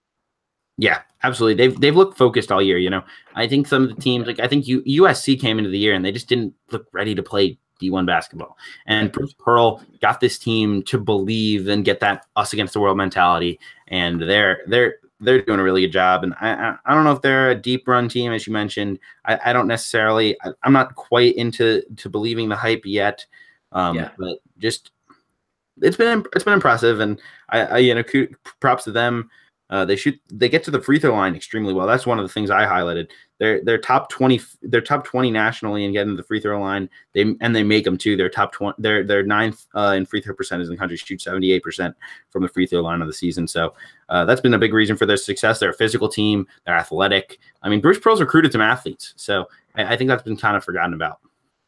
Yeah, absolutely. They've looked focused all year. I think some of the teams, like I think USC came into the year and they just didn't look ready to play D1 basketball. And Bruce Pearl got this team to believe and get that us against the world mentality. And they're doing a really good job. And I don't know if they're a deep run team, as you mentioned. I don't necessarily. I'm not quite into believing the hype yet. But just it's been impressive, and props to them. They get to the free throw line extremely well. That's one of the things I highlighted. They're top 20. They're top 20 nationally in getting to the free throw line. They make them too. They're top 20. They're ninth in free throw percentage in the country. Shoot 78% from the free throw line of the season. So that's been a big reason for their success. They're a physical team. They're athletic. I mean, Bruce Pearl's recruited some athletes, so I think that's been kind of forgotten about.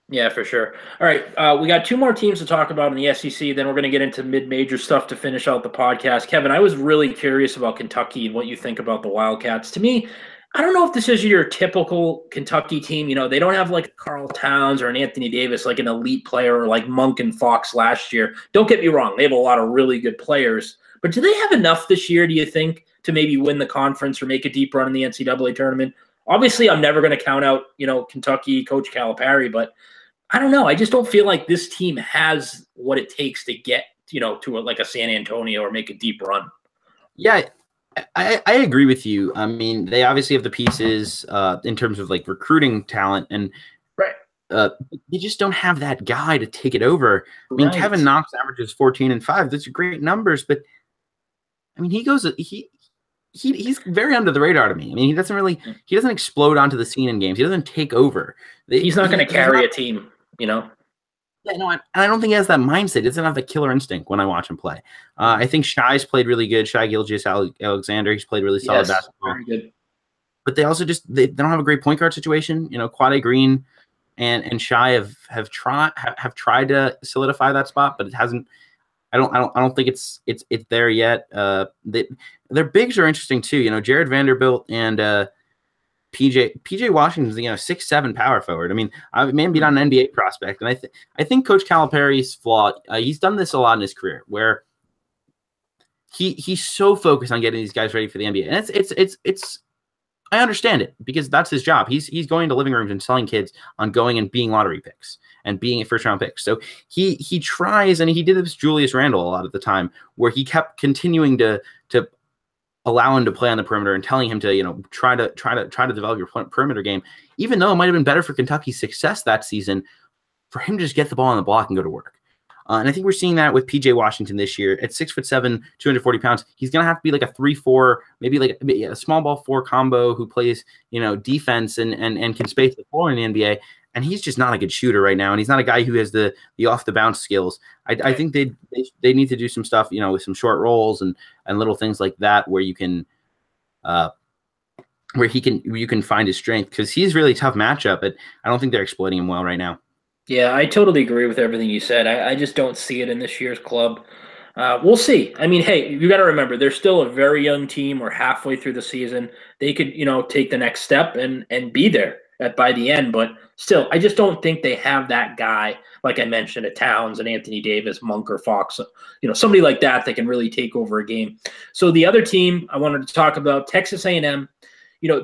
Yeah, for sure. All right, we got two more teams to talk about in the SEC. Then we're going to get into mid-major stuff to finish out the podcast. Kevin, I was really curious about Kentucky and what you think about the Wildcats. To me, I don't know if this is your typical Kentucky team. They don't have like Carl Towns or an Anthony Davis, like an elite player or like Monk and Fox last year. Don't get me wrong. They have a lot of really good players. But do they have enough this year, do you think, to maybe win the conference or make a deep run in the NCAA tournament? Obviously, I'm never going to count out, Kentucky, Coach Calipari, but I don't know. I just don't feel like this team has what it takes to get, to like a San Antonio or make a deep run. Yeah, I agree with you. I mean, they obviously have the pieces in terms of like recruiting talent, and they just don't have that guy to take it over. I mean, Kevin Knox averages 14 and 5. Those are great numbers, but I mean, he's very under the radar to me. I mean, he doesn't explode onto the scene in games. He doesn't take over. He's not going to carry a team. Yeah, no, I don't think he has that mindset. He doesn't have the killer instinct when I watch him play. I think Shai's played really good. Shai Gilgeous-Alexander, he's played really solid basketball. Very good. But they also they don't have a great point guard situation. Quade Green and Shai have tried to solidify that spot, but it hasn't. I don't think it's there yet. Their bigs are interesting too. Jared Vanderbilt and PJ Washington's 6'7" power forward. I mean, man beat on an NBA prospect, and I think Coach Calipari's flaw. He's done this a lot in his career, where he's so focused on getting these guys ready for the NBA, and it's I understand it because that's his job. He's going to living rooms and selling kids on going and being lottery picks and being a first round pick. So he tries, and he did this with Julius Randle a lot of the time, where he kept continuing to allow him to play on the perimeter and telling him to, try to develop your perimeter game, even though it might have been better for Kentucky's success that season for him to just get the ball on the block and go to work. And I think we're seeing that with PJ Washington this year at 6'7", 240 pounds. He's going to have to be like a 3-4, maybe like a small ball 4 combo who plays, defense and can space the floor in the NBA. And he's just not a good shooter right now. And he's not a guy who has the off the bounce skills. I think they need to do some stuff, with some short rolls and little things like that, where you can, you can find his strength, because he's really tough matchup, but I don't think they're exploiting him well right now. Yeah, I totally agree with everything you said. I just don't see it in this year's club. We'll see. I mean, hey, you got to remember, they're still a very young team. We're halfway through the season. They could, take the next step and be there by the end. But still, I just don't think they have that guy, like I mentioned, a Towns and Anthony Davis, Monk or Fox, somebody like that can really take over a game. So the other team I wanted to talk about, Texas A&M.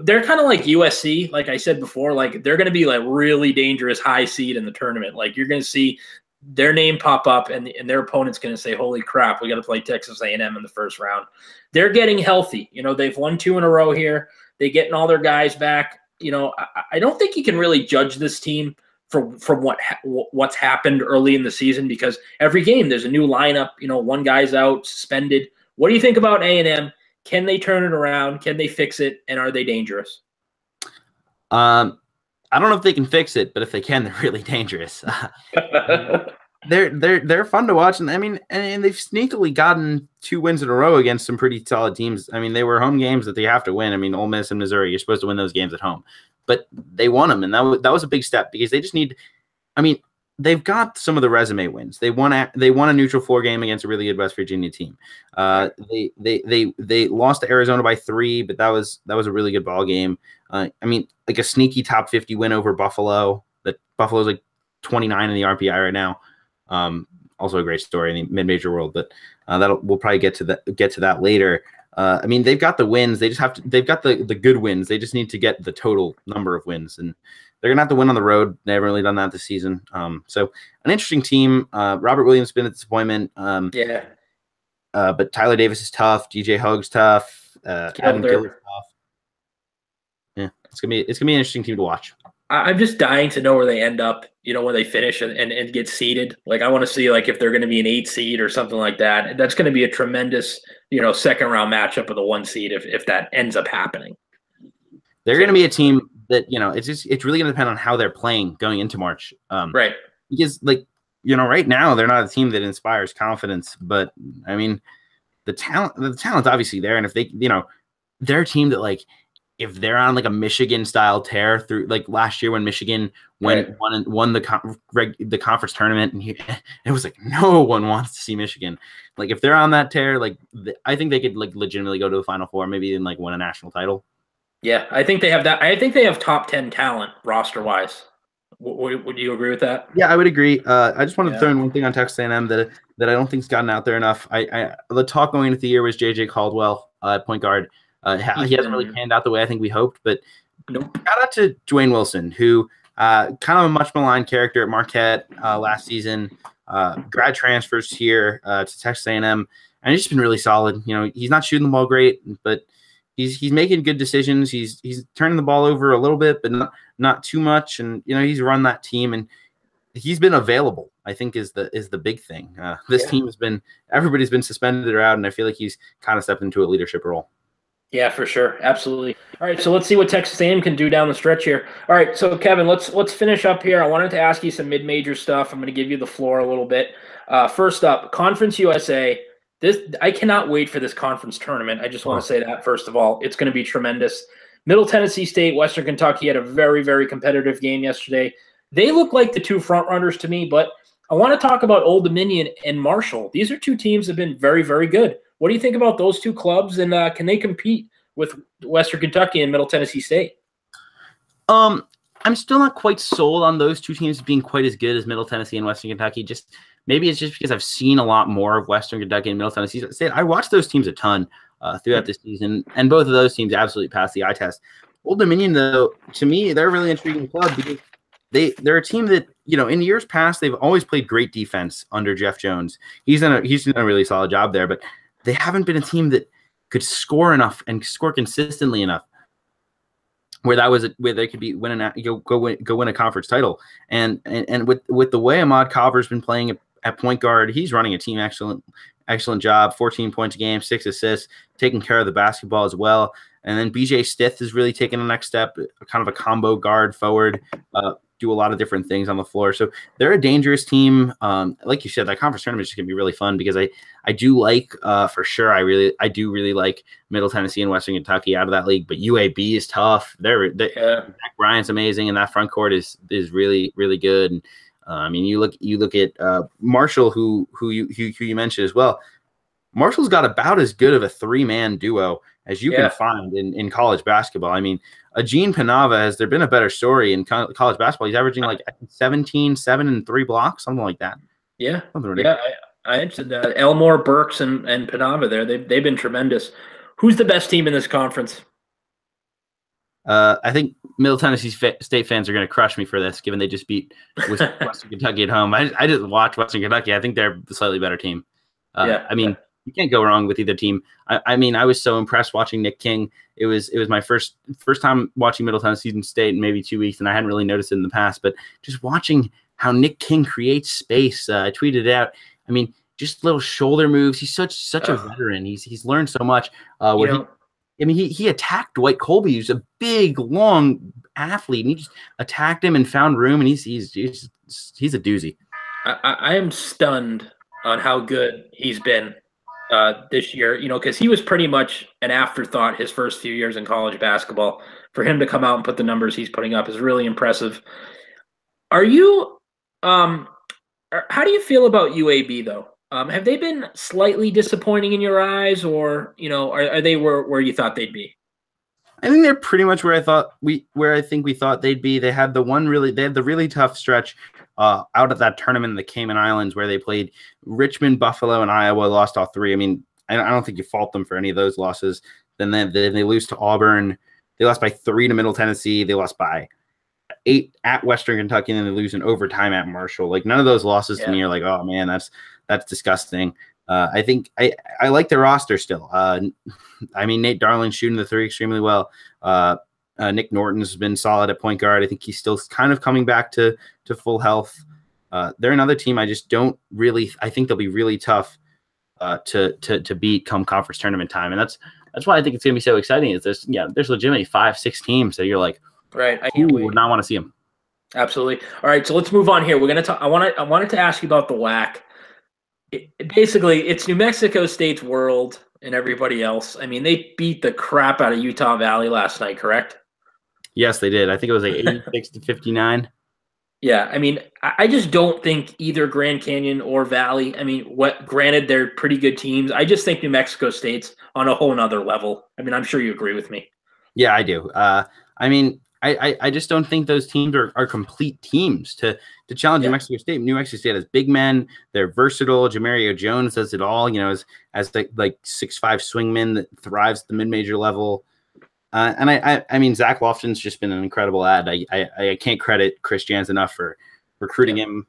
They're kind of like USC, like I said before, like they're going to be like really dangerous high seed in the tournament. Like you're going to see their name pop up and their opponent's going to say, holy crap, we got to play Texas A&M in the first round. They're getting healthy. They've won 2 in a row here. They're getting all their guys back. I don't think you can really judge this team from what's happened early in the season, because every game there's a new lineup. One guy's out, suspended. What do you think about A&M? Can they turn it around? Can they fix it? And are they dangerous? I don't know if they can fix it, but if they can, they're really dangerous. They're fun to watch, and I mean, and they've sneakily gotten 2 wins in a row against some pretty solid teams. I mean, they were home games that they have to win. I mean, Ole Miss and Missouri, you're supposed to win those games at home, but they won them, and that was a big step, because they just need. I mean, they've got some of the resume wins. They won a neutral floor game against a really good West Virginia team. They lost to Arizona by 3, but that was a really good ball game. I mean, like a sneaky top 50 win over Buffalo. That Buffalo's like 29 in the RPI right now. Also a great story in the mid-major world, but we'll probably get to that later. I mean, they've got the wins. They've got the good wins. They just need to get the total number of wins, and they're gonna have to win on the road. They haven't really done that this season. So an interesting team. Robert Williams has been a disappointment. Yeah. But Tyler Davis is tough. DJ Hogg's tough. Adam Gill is tough. Yeah, it's gonna be an interesting team to watch. I'm just dying to know where they end up, when they finish and get seeded. Like, I want to see, like, if they're going to be an 8 seed or something like that. That's going to be a tremendous, second round matchup with a 1 seed if that ends up happening. They're going to be a team that, it's really going to depend on how they're playing going into March. Right. Because, right now they're not a team that inspires confidence, but I mean, the talent's obviously there. And if they, they're a team that, like, if they're on like a Michigan style tear through, like last year when Michigan won the conference tournament, and it was like no one wants to see Michigan. Like, if they're on that tear, like I think they could like legitimately go to the Final Four, maybe even like win a national title. Yeah, I think they have that. I think they have top 10 talent roster wise. Would you agree with that? Yeah, I would agree. I just wanted to throw in one thing on Texas A&M that I don't think's gotten out there enough. The talk going into the year was JJ Caldwell at point guard. He hasn't really panned out the way I think we hoped, but nope. Shout out to Dwayne Wilson, who kind of a much maligned character at Marquette last season. Grad transfers here to Texas A&M, and he's just been really solid. He's not shooting the ball great, but he's making good decisions. He's turning the ball over a little bit, but not too much. And he's run that team, and he's been available, I think, is the big thing. This team everybody's been suspended or out, and I feel like he's kind of stepped into a leadership role. Yeah, for sure. Absolutely. All right, so let's see what Texas A&M can do down the stretch here. All right, so Kevin, let's finish up here. I wanted to ask you some mid-major stuff. I'm going to give you the floor a little bit. First up, Conference USA. I cannot wait for this conference tournament. I just want to say that, first of all. It's going to be tremendous. Middle Tennessee State, Western Kentucky had a very, very competitive game yesterday. They look like the two front-runners to me, but I want to talk about Old Dominion and Marshall. These are two teams that have been very, very good. What do you think about those two clubs, and can they compete with Western Kentucky and Middle Tennessee State? I'm still not quite sold on those two teams being quite as good as Middle Tennessee and Western Kentucky. Maybe it's just because I've seen a lot more of Western Kentucky and Middle Tennessee State. I watched those teams a ton throughout this season, and both of those teams absolutely passed the eye test. Old Dominion, though, to me, they're a really intriguing club because they're a team that, in years past, they've always played great defense under Jeff Jones. He's done a really solid job there, but they haven't been a team that could score enough and score consistently enough where they could be go win a conference title. And with the way Ahmad Carver's been playing at point guard, he's running a team excellent job. 14 points a game, 6 assists, taking care of the basketball as well. And then BJ Stith is really taking the next step, kind of a combo guard forward, do a lot of different things on the floor. So they're a dangerous team. Like you said, that conference tournament is just gonna be really fun because I do like for sure. I do really like Middle Tennessee and Western Kentucky out of that league, but UAB is tough. Zach Bryant's amazing, and that front court is really, really good. And I mean, you look at Marshall, who you mentioned as well. Marshall's got about as good of a 3-man duo as you can find in college basketball. I mean, Gene Panava, has there been a better story in college basketball? He's averaging like 17, 7, and 3 blocks, something like that. Yeah, I mentioned that. Elmore, Burks, and Panava there. They've been tremendous. Who's the best team in this conference? I think Middle Tennessee State fans are going to crush me for this, given they just beat Western Kentucky at home. I just watched Western Kentucky. I think they're the slightly better team. I mean, you can't go wrong with either team. I mean, I was so impressed watching Nick King. It was my first time watching Middle Tennessee State in maybe 2 weeks, and I hadn't really noticed it in the past. But just watching how Nick King creates space, I tweeted it out. I mean, just little shoulder moves. He's such a veteran. He's learned so much. He attacked Dwight Colby, who's a big, long athlete, and he just attacked him and found room. And he's a doozy. I am stunned on how good he's been this year, because he was pretty much an afterthought his first few years in college basketball. For him to come out and put the numbers he's putting up is really impressive. Are you how do you feel about UAB, though? Have they been slightly disappointing in your eyes, or are they where you thought they'd be? I think they're pretty much where I think we thought they'd be. They had the really tough stretch out of that tournament in the Cayman Islands where they played Richmond, Buffalo, and Iowa, lost all 3. I mean, I don't think you fault them for any of those losses. Then they lose to Auburn. They lost by 3 to Middle Tennessee. They lost by 8 at Western Kentucky, and then they lose in overtime at Marshall. Like, none of those losses to me are like, oh man, that's disgusting. I think I like their roster still. I mean, Nate Darling's shooting the 3 extremely well. Nick Norton's been solid at point guard. I think he's still kind of coming back to full health. They're another team I just don't really. I think they'll be really tough to beat come conference tournament time, and that's why I think it's going to be so exciting. Is there's legitimately 5-6 teams that you're like, right? I would not want to see them. Absolutely. All right, so let's move on here. We're going to talk. I wanted to ask you about the WAC. Basically, it's New Mexico State's world and everybody else. I mean, they beat the crap out of Utah Valley last night, correct? Yes, they did. I think it was like 86 to 59. Yeah, I mean, I just don't think either Grand Canyon or Valley. I mean, granted, they're pretty good teams. I just think New Mexico State's on a whole nother level. I mean, I'm sure you agree with me. Yeah, I do. I mean, I just don't think those teams are complete teams to challenge New Mexico State. New Mexico State has big men. They're versatile. Jamario Jones does it all, as the like 6'5" swingman that thrives at the mid-major level. And I mean, Zach Lofton's just been an incredible ad. I can't credit Chris Jans enough for recruiting him.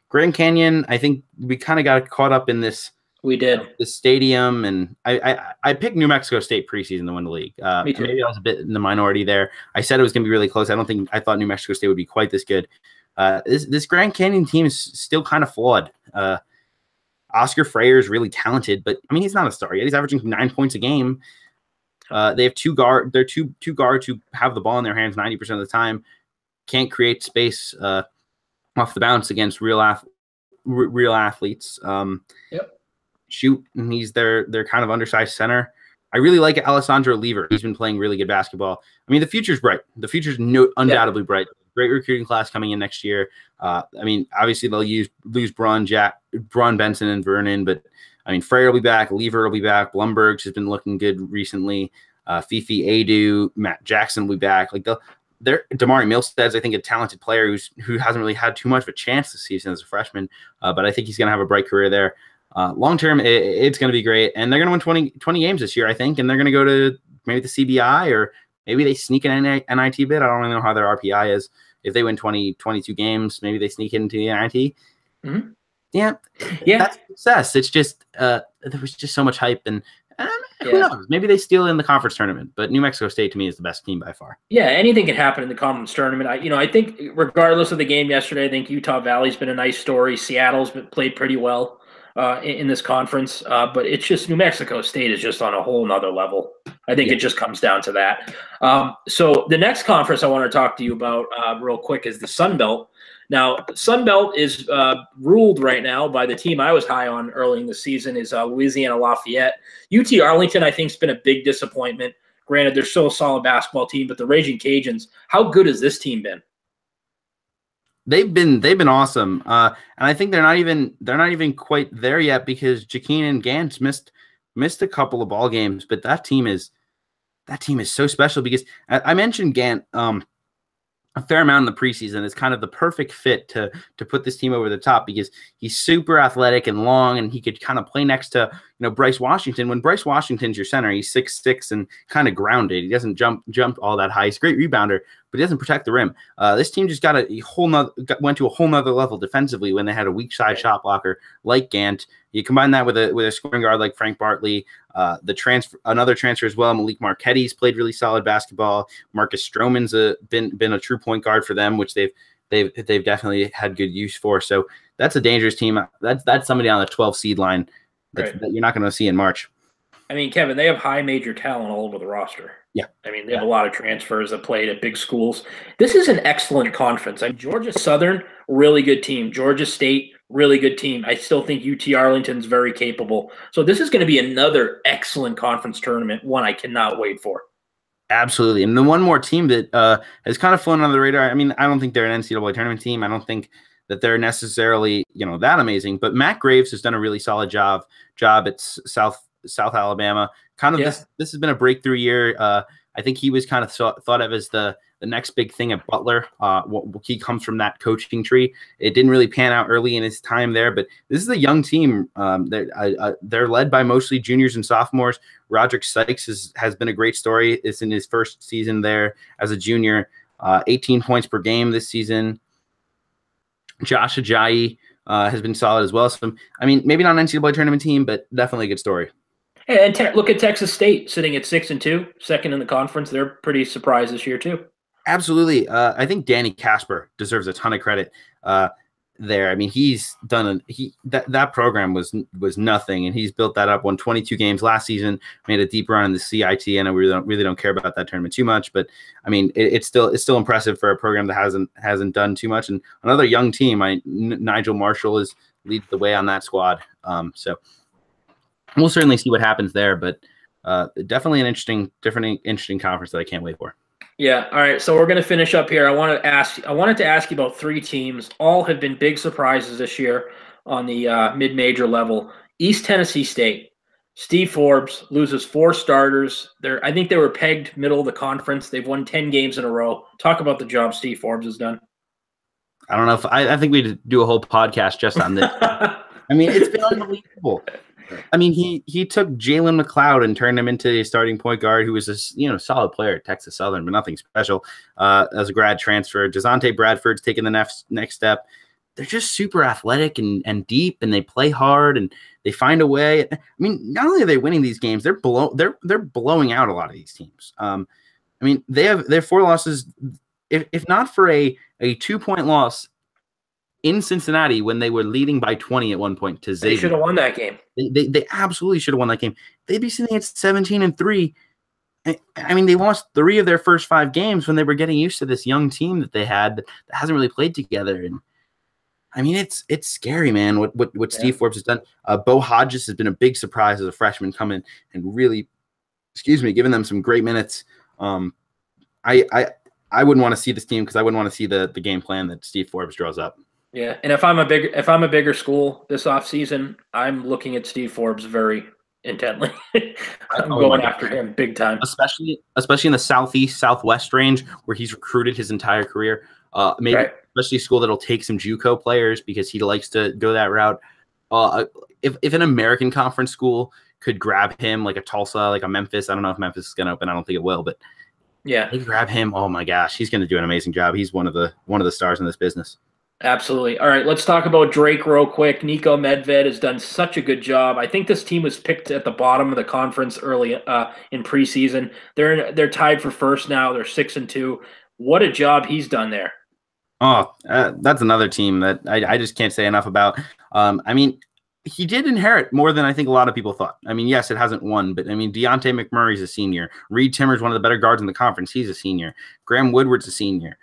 Grand Canyon, I think we kind of got caught up in this. We did. The stadium, and I picked New Mexico State preseason to win the league. Me too. Maybe I was a bit in the minority there. I said it was going to be really close. I thought New Mexico State would be quite this good. This Grand Canyon team is still kind of flawed. Oscar Freyer is really talented, but I mean, he's not a star yet. He's averaging 9 points a game. They have two guards who have the ball in their hands 90% of the time, can't create space off the bounce against real athletes. Shoot, and he's their kind of undersized center. I really like Alessandro Lever. He's been playing really good basketball. I mean, the future's bright. The future's undoubtedly bright. Great recruiting class coming in next year. I mean, obviously they'll lose Braun Benson and Vernon, but I mean, Freyer will be back. Lever will be back. Blumberg's has been looking good recently. Fifi Adu, Matt Jackson will be back. Like Damari Milstead's, I think, a talented player who hasn't really had too much of a chance this season as a freshman, but I think he's going to have a bright career there. Long term, it's going to be great, and they're going to win 20 games this year, I think, and they're going to go to maybe the CBI, or maybe they sneak an NIT bid. I don't really know how their RPI is. If they win 22 games, maybe they sneak into the NIT. Mm-hmm. Yeah, that's success. It's just there was just so much hype, and who knows? Maybe they steal in the conference tournament. But New Mexico State to me is the best team by far. Yeah, anything can happen in the conference tournament. I think regardless of the game yesterday, I think Utah Valley's been a nice story. Seattle's played pretty well in this conference, but it's just New Mexico State is just on a whole nother level. I think it just comes down to that. So the next conference I want to talk to you about real quick is the Sun Belt. Now, Sun Belt is ruled right now by the team I was high on early in the season is Louisiana Lafayette. UT Arlington, I think, has been a big disappointment. Granted, they're still a solid basketball team, but the Raging Cajuns, how good has this team been? They've been awesome, and I think they're not even quite there yet because Jaqueen and Gant missed a couple of ball games, but that team is so special because I mentioned Gant a fair amount in the preseason. Is kind of the perfect fit to put this team over the top because he's super athletic and long, and he could kind of play next to Bryce Washington. When Bryce Washington's your center, he's 6'6" and kind of grounded. He doesn't jump all that high. He's a great rebounder, but he doesn't protect the rim. This team just went to a whole nother level defensively when they had a weak side shot blocker like Gant. You combine that with a scoring guard like Frank Bartley, another transfer as well. Malik Marquette's played really solid basketball. Marcus Stroman's been a true point guard for them, which they've definitely had good use for. So that's a dangerous team. That's somebody on the 12 seed line that you're not going to see in March. I mean, Kevin, they have high major talent all over the roster. Yeah. I mean, they have a lot of transfers that played at big schools. This is an excellent conference. I mean, Georgia Southern, really good team. Georgia State, really good team. I still think UT Arlington's very capable. So this is going to be another excellent conference tournament, one I cannot wait for. Absolutely. And the one more team that has kind of flown under the radar, I mean, I don't think they're an NCAA tournament team. I don't think that they're necessarily, that amazing. But Matt Graves has done a really solid job at South Alabama. This has been a breakthrough year. I I think he was kind of thought of as the next big thing at Butler. He comes from that coaching tree. It didn't really pan out early in his time there, but this is a young team. They're led by mostly juniors and sophomores. Roderick Sykes has been a great story. It's in his first season there as a junior, 18 points per game this season. Josh Ajayi has been solid as well. So, I mean, maybe not an NCAA tournament team, but definitely a good story. And look at Texas State sitting at 6-2, second in the conference. They're pretty surprised this year too. Absolutely. I think Danny Casper deserves a ton of credit there. I mean, he's done that program was nothing, and he's built that up. Won 22 games last season, made a deep run in the CIT. I know we really don't care about that tournament too much, but I mean, it's still impressive for a program that hasn't done too much. And another young team, Nigel Marshall leads the way on that squad. So we'll certainly see what happens there, but definitely an interesting conference that I can't wait for. Yeah. All right. So we're going to finish up here. I wanted to ask you about 3 teams. All have been big surprises this year on the mid-major level. East Tennessee State. Steve Forbes loses 4 starters. I think they were pegged middle of the conference. They've won 10 games in a row. Talk about the job Steve Forbes has done. I don't know if I think we'd do a whole podcast just on this. I mean, it's been unbelievable. I mean, he took Jalen McLeod and turned him into a starting point guard who was a solid player at Texas Southern, but nothing special as a grad transfer. DeJounte Bradford's taking the next step. They're just super athletic and deep, and they play hard and they find a way. I mean, not only are they winning these games, they're blowing out a lot of these teams. I mean, they have 4 losses. If not for a 2-point loss in Cincinnati when they were leading by 20 at one point to Xavier. They should have won that game. They absolutely should have won that game. They'd be sitting at 17-3. I mean, they lost 3 of their first 5 games when they were getting used to this young team that they had that hasn't really played together. And I mean, it's scary, man, what Steve Forbes has done. Bo Hodges has been a big surprise as a freshman coming and really, giving them some great minutes. I wouldn't want to see this team because I wouldn't want to see the game plan that Steve Forbes draws up. Yeah, and if I'm a bigger school this offseason, I'm looking at Steve Forbes very intently. I'm going after him big time. Especially in the southeast, southwest range where he's recruited his entire career. Especially a school that'll take some JUCO players because he likes to go that route. If an American Conference school could grab him, like a Tulsa, like a Memphis, I don't know if Memphis is going to open. I don't think it will, but yeah, they grab him. Oh my gosh, he's going to do an amazing job. He's one of the stars in this business. Absolutely. All right, let's talk about Drake real quick. Nico Medved has done such a good job. I think this team was picked at the bottom of the conference early in preseason. They're tied for first now. They're 6-2. What a job he's done there. Oh, that's another team that I just can't say enough about. I mean, he did inherit more than I think a lot of people thought. I mean, yes, it hasn't won, but I mean, Deontay McMurray's a senior. Reed Timmer's one of the better guards in the conference. He's a senior. Graham Woodward's a senior.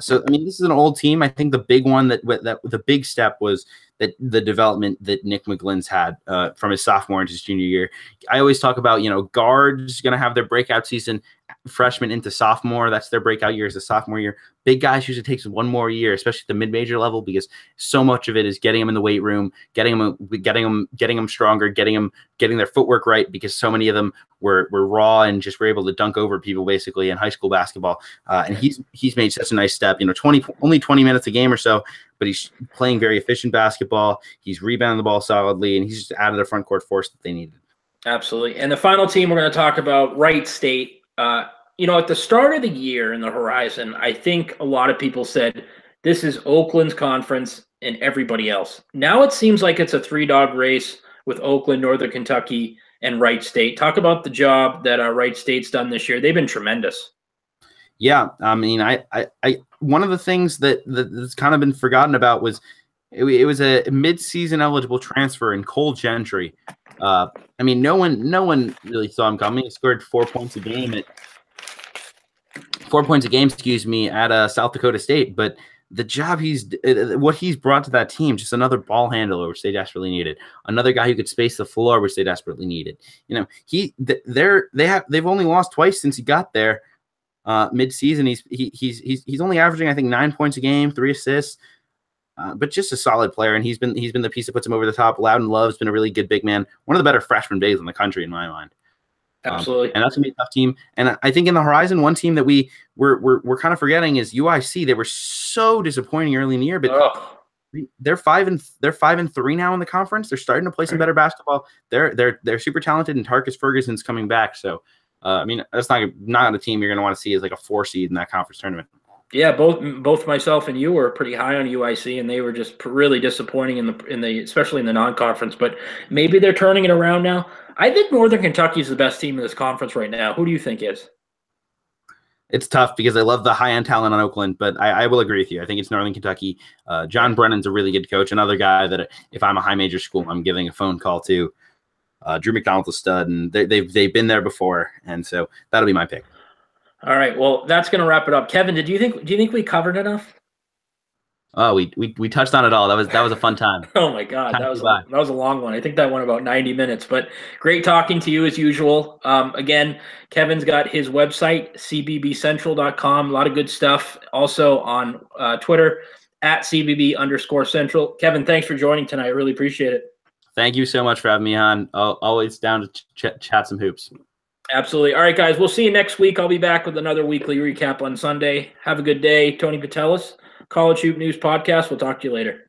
So, I mean, this is an old team. I think the big one that the big step was that the development that Nick McGlynn's had from his sophomore into his junior year. I always talk about, guards going to have their breakout season, freshman into sophomore. That's their breakout year as a sophomore year. Big guys usually takes one more year, especially at the mid-major level, because so much of it is getting them in the weight room, getting them stronger, getting their footwork right, because so many of them were raw and just were able to dunk over people basically in high school basketball. And he's made such a nice step. Only 20 minutes a game or so, but he's playing very efficient basketball. He's rebounding the ball solidly, and he's just added a front court force that they needed. Absolutely. And the final team we're going to talk about, Wright State. At the start of the year in the horizon, I think a lot of people said this is Oakland's conference and everybody else. Now it seems like it's a 3-dog race with Oakland, Northern Kentucky, and Wright State. Talk about the job that Wright State's done this year. They've been tremendous. Yeah, I mean, I one of the things that's kind of been forgotten about was it was a mid-season eligible transfer in Cole Gentry. I mean, no one really saw him coming. He scored 4 points a game at South Dakota State. But the job what he's brought to that team, just another ball handler, which they desperately needed. Another guy who could space the floor, which they desperately needed. They've only lost twice since he got there. Mid-season, he's only averaging, I think, 9 points a game, 3 assists. But just a solid player, and he's been the piece that puts him over the top. Loudon Love's been a really good big man, one of the better freshman bigs in the country in my mind. Absolutely. And that's gonna be a tough team. And I think in the horizon, one team that we're kind of forgetting is UIC. They were so disappointing early in the year, but they're 5-3 now in the conference. They're starting to play some better basketball. They're super talented, and Tarkus Ferguson's coming back. So I mean, that's not a team you're going to want to see as like a 4 seed in that conference tournament. Yeah, both myself and you were pretty high on UIC, and they were just really disappointing in the especially in the non-conference. But maybe they're turning it around now. I think Northern Kentucky is the best team in this conference right now. Who do you think is? It's tough because I love the high-end talent on Oakland, but I will agree with you. I think it's Northern Kentucky. John Brennan's a really good coach. Another guy that if I'm a high major school, I'm giving a phone call to. Drew McDonald's a stud, and they've been there before, and so that'll be my pick. All right, well, that's going to wrap it up. Kevin, do you think we covered enough? Oh, we touched on it all. That was a fun time. Oh my God, that was a long one. I think that went about 90 minutes. But great talking to you as usual. Again, Kevin's got his website cbbcentral.com. A lot of good stuff. Also on Twitter at @cbb_central. Kevin, thanks for joining tonight. I really appreciate it. Thank you so much for having me on. Always down to chat some hoops. Absolutely. All right, guys. We'll see you next week. I'll be back with another weekly recap on Sunday. Have a good day. Tony Patelis, College Hoop News Podcast. We'll talk to you later.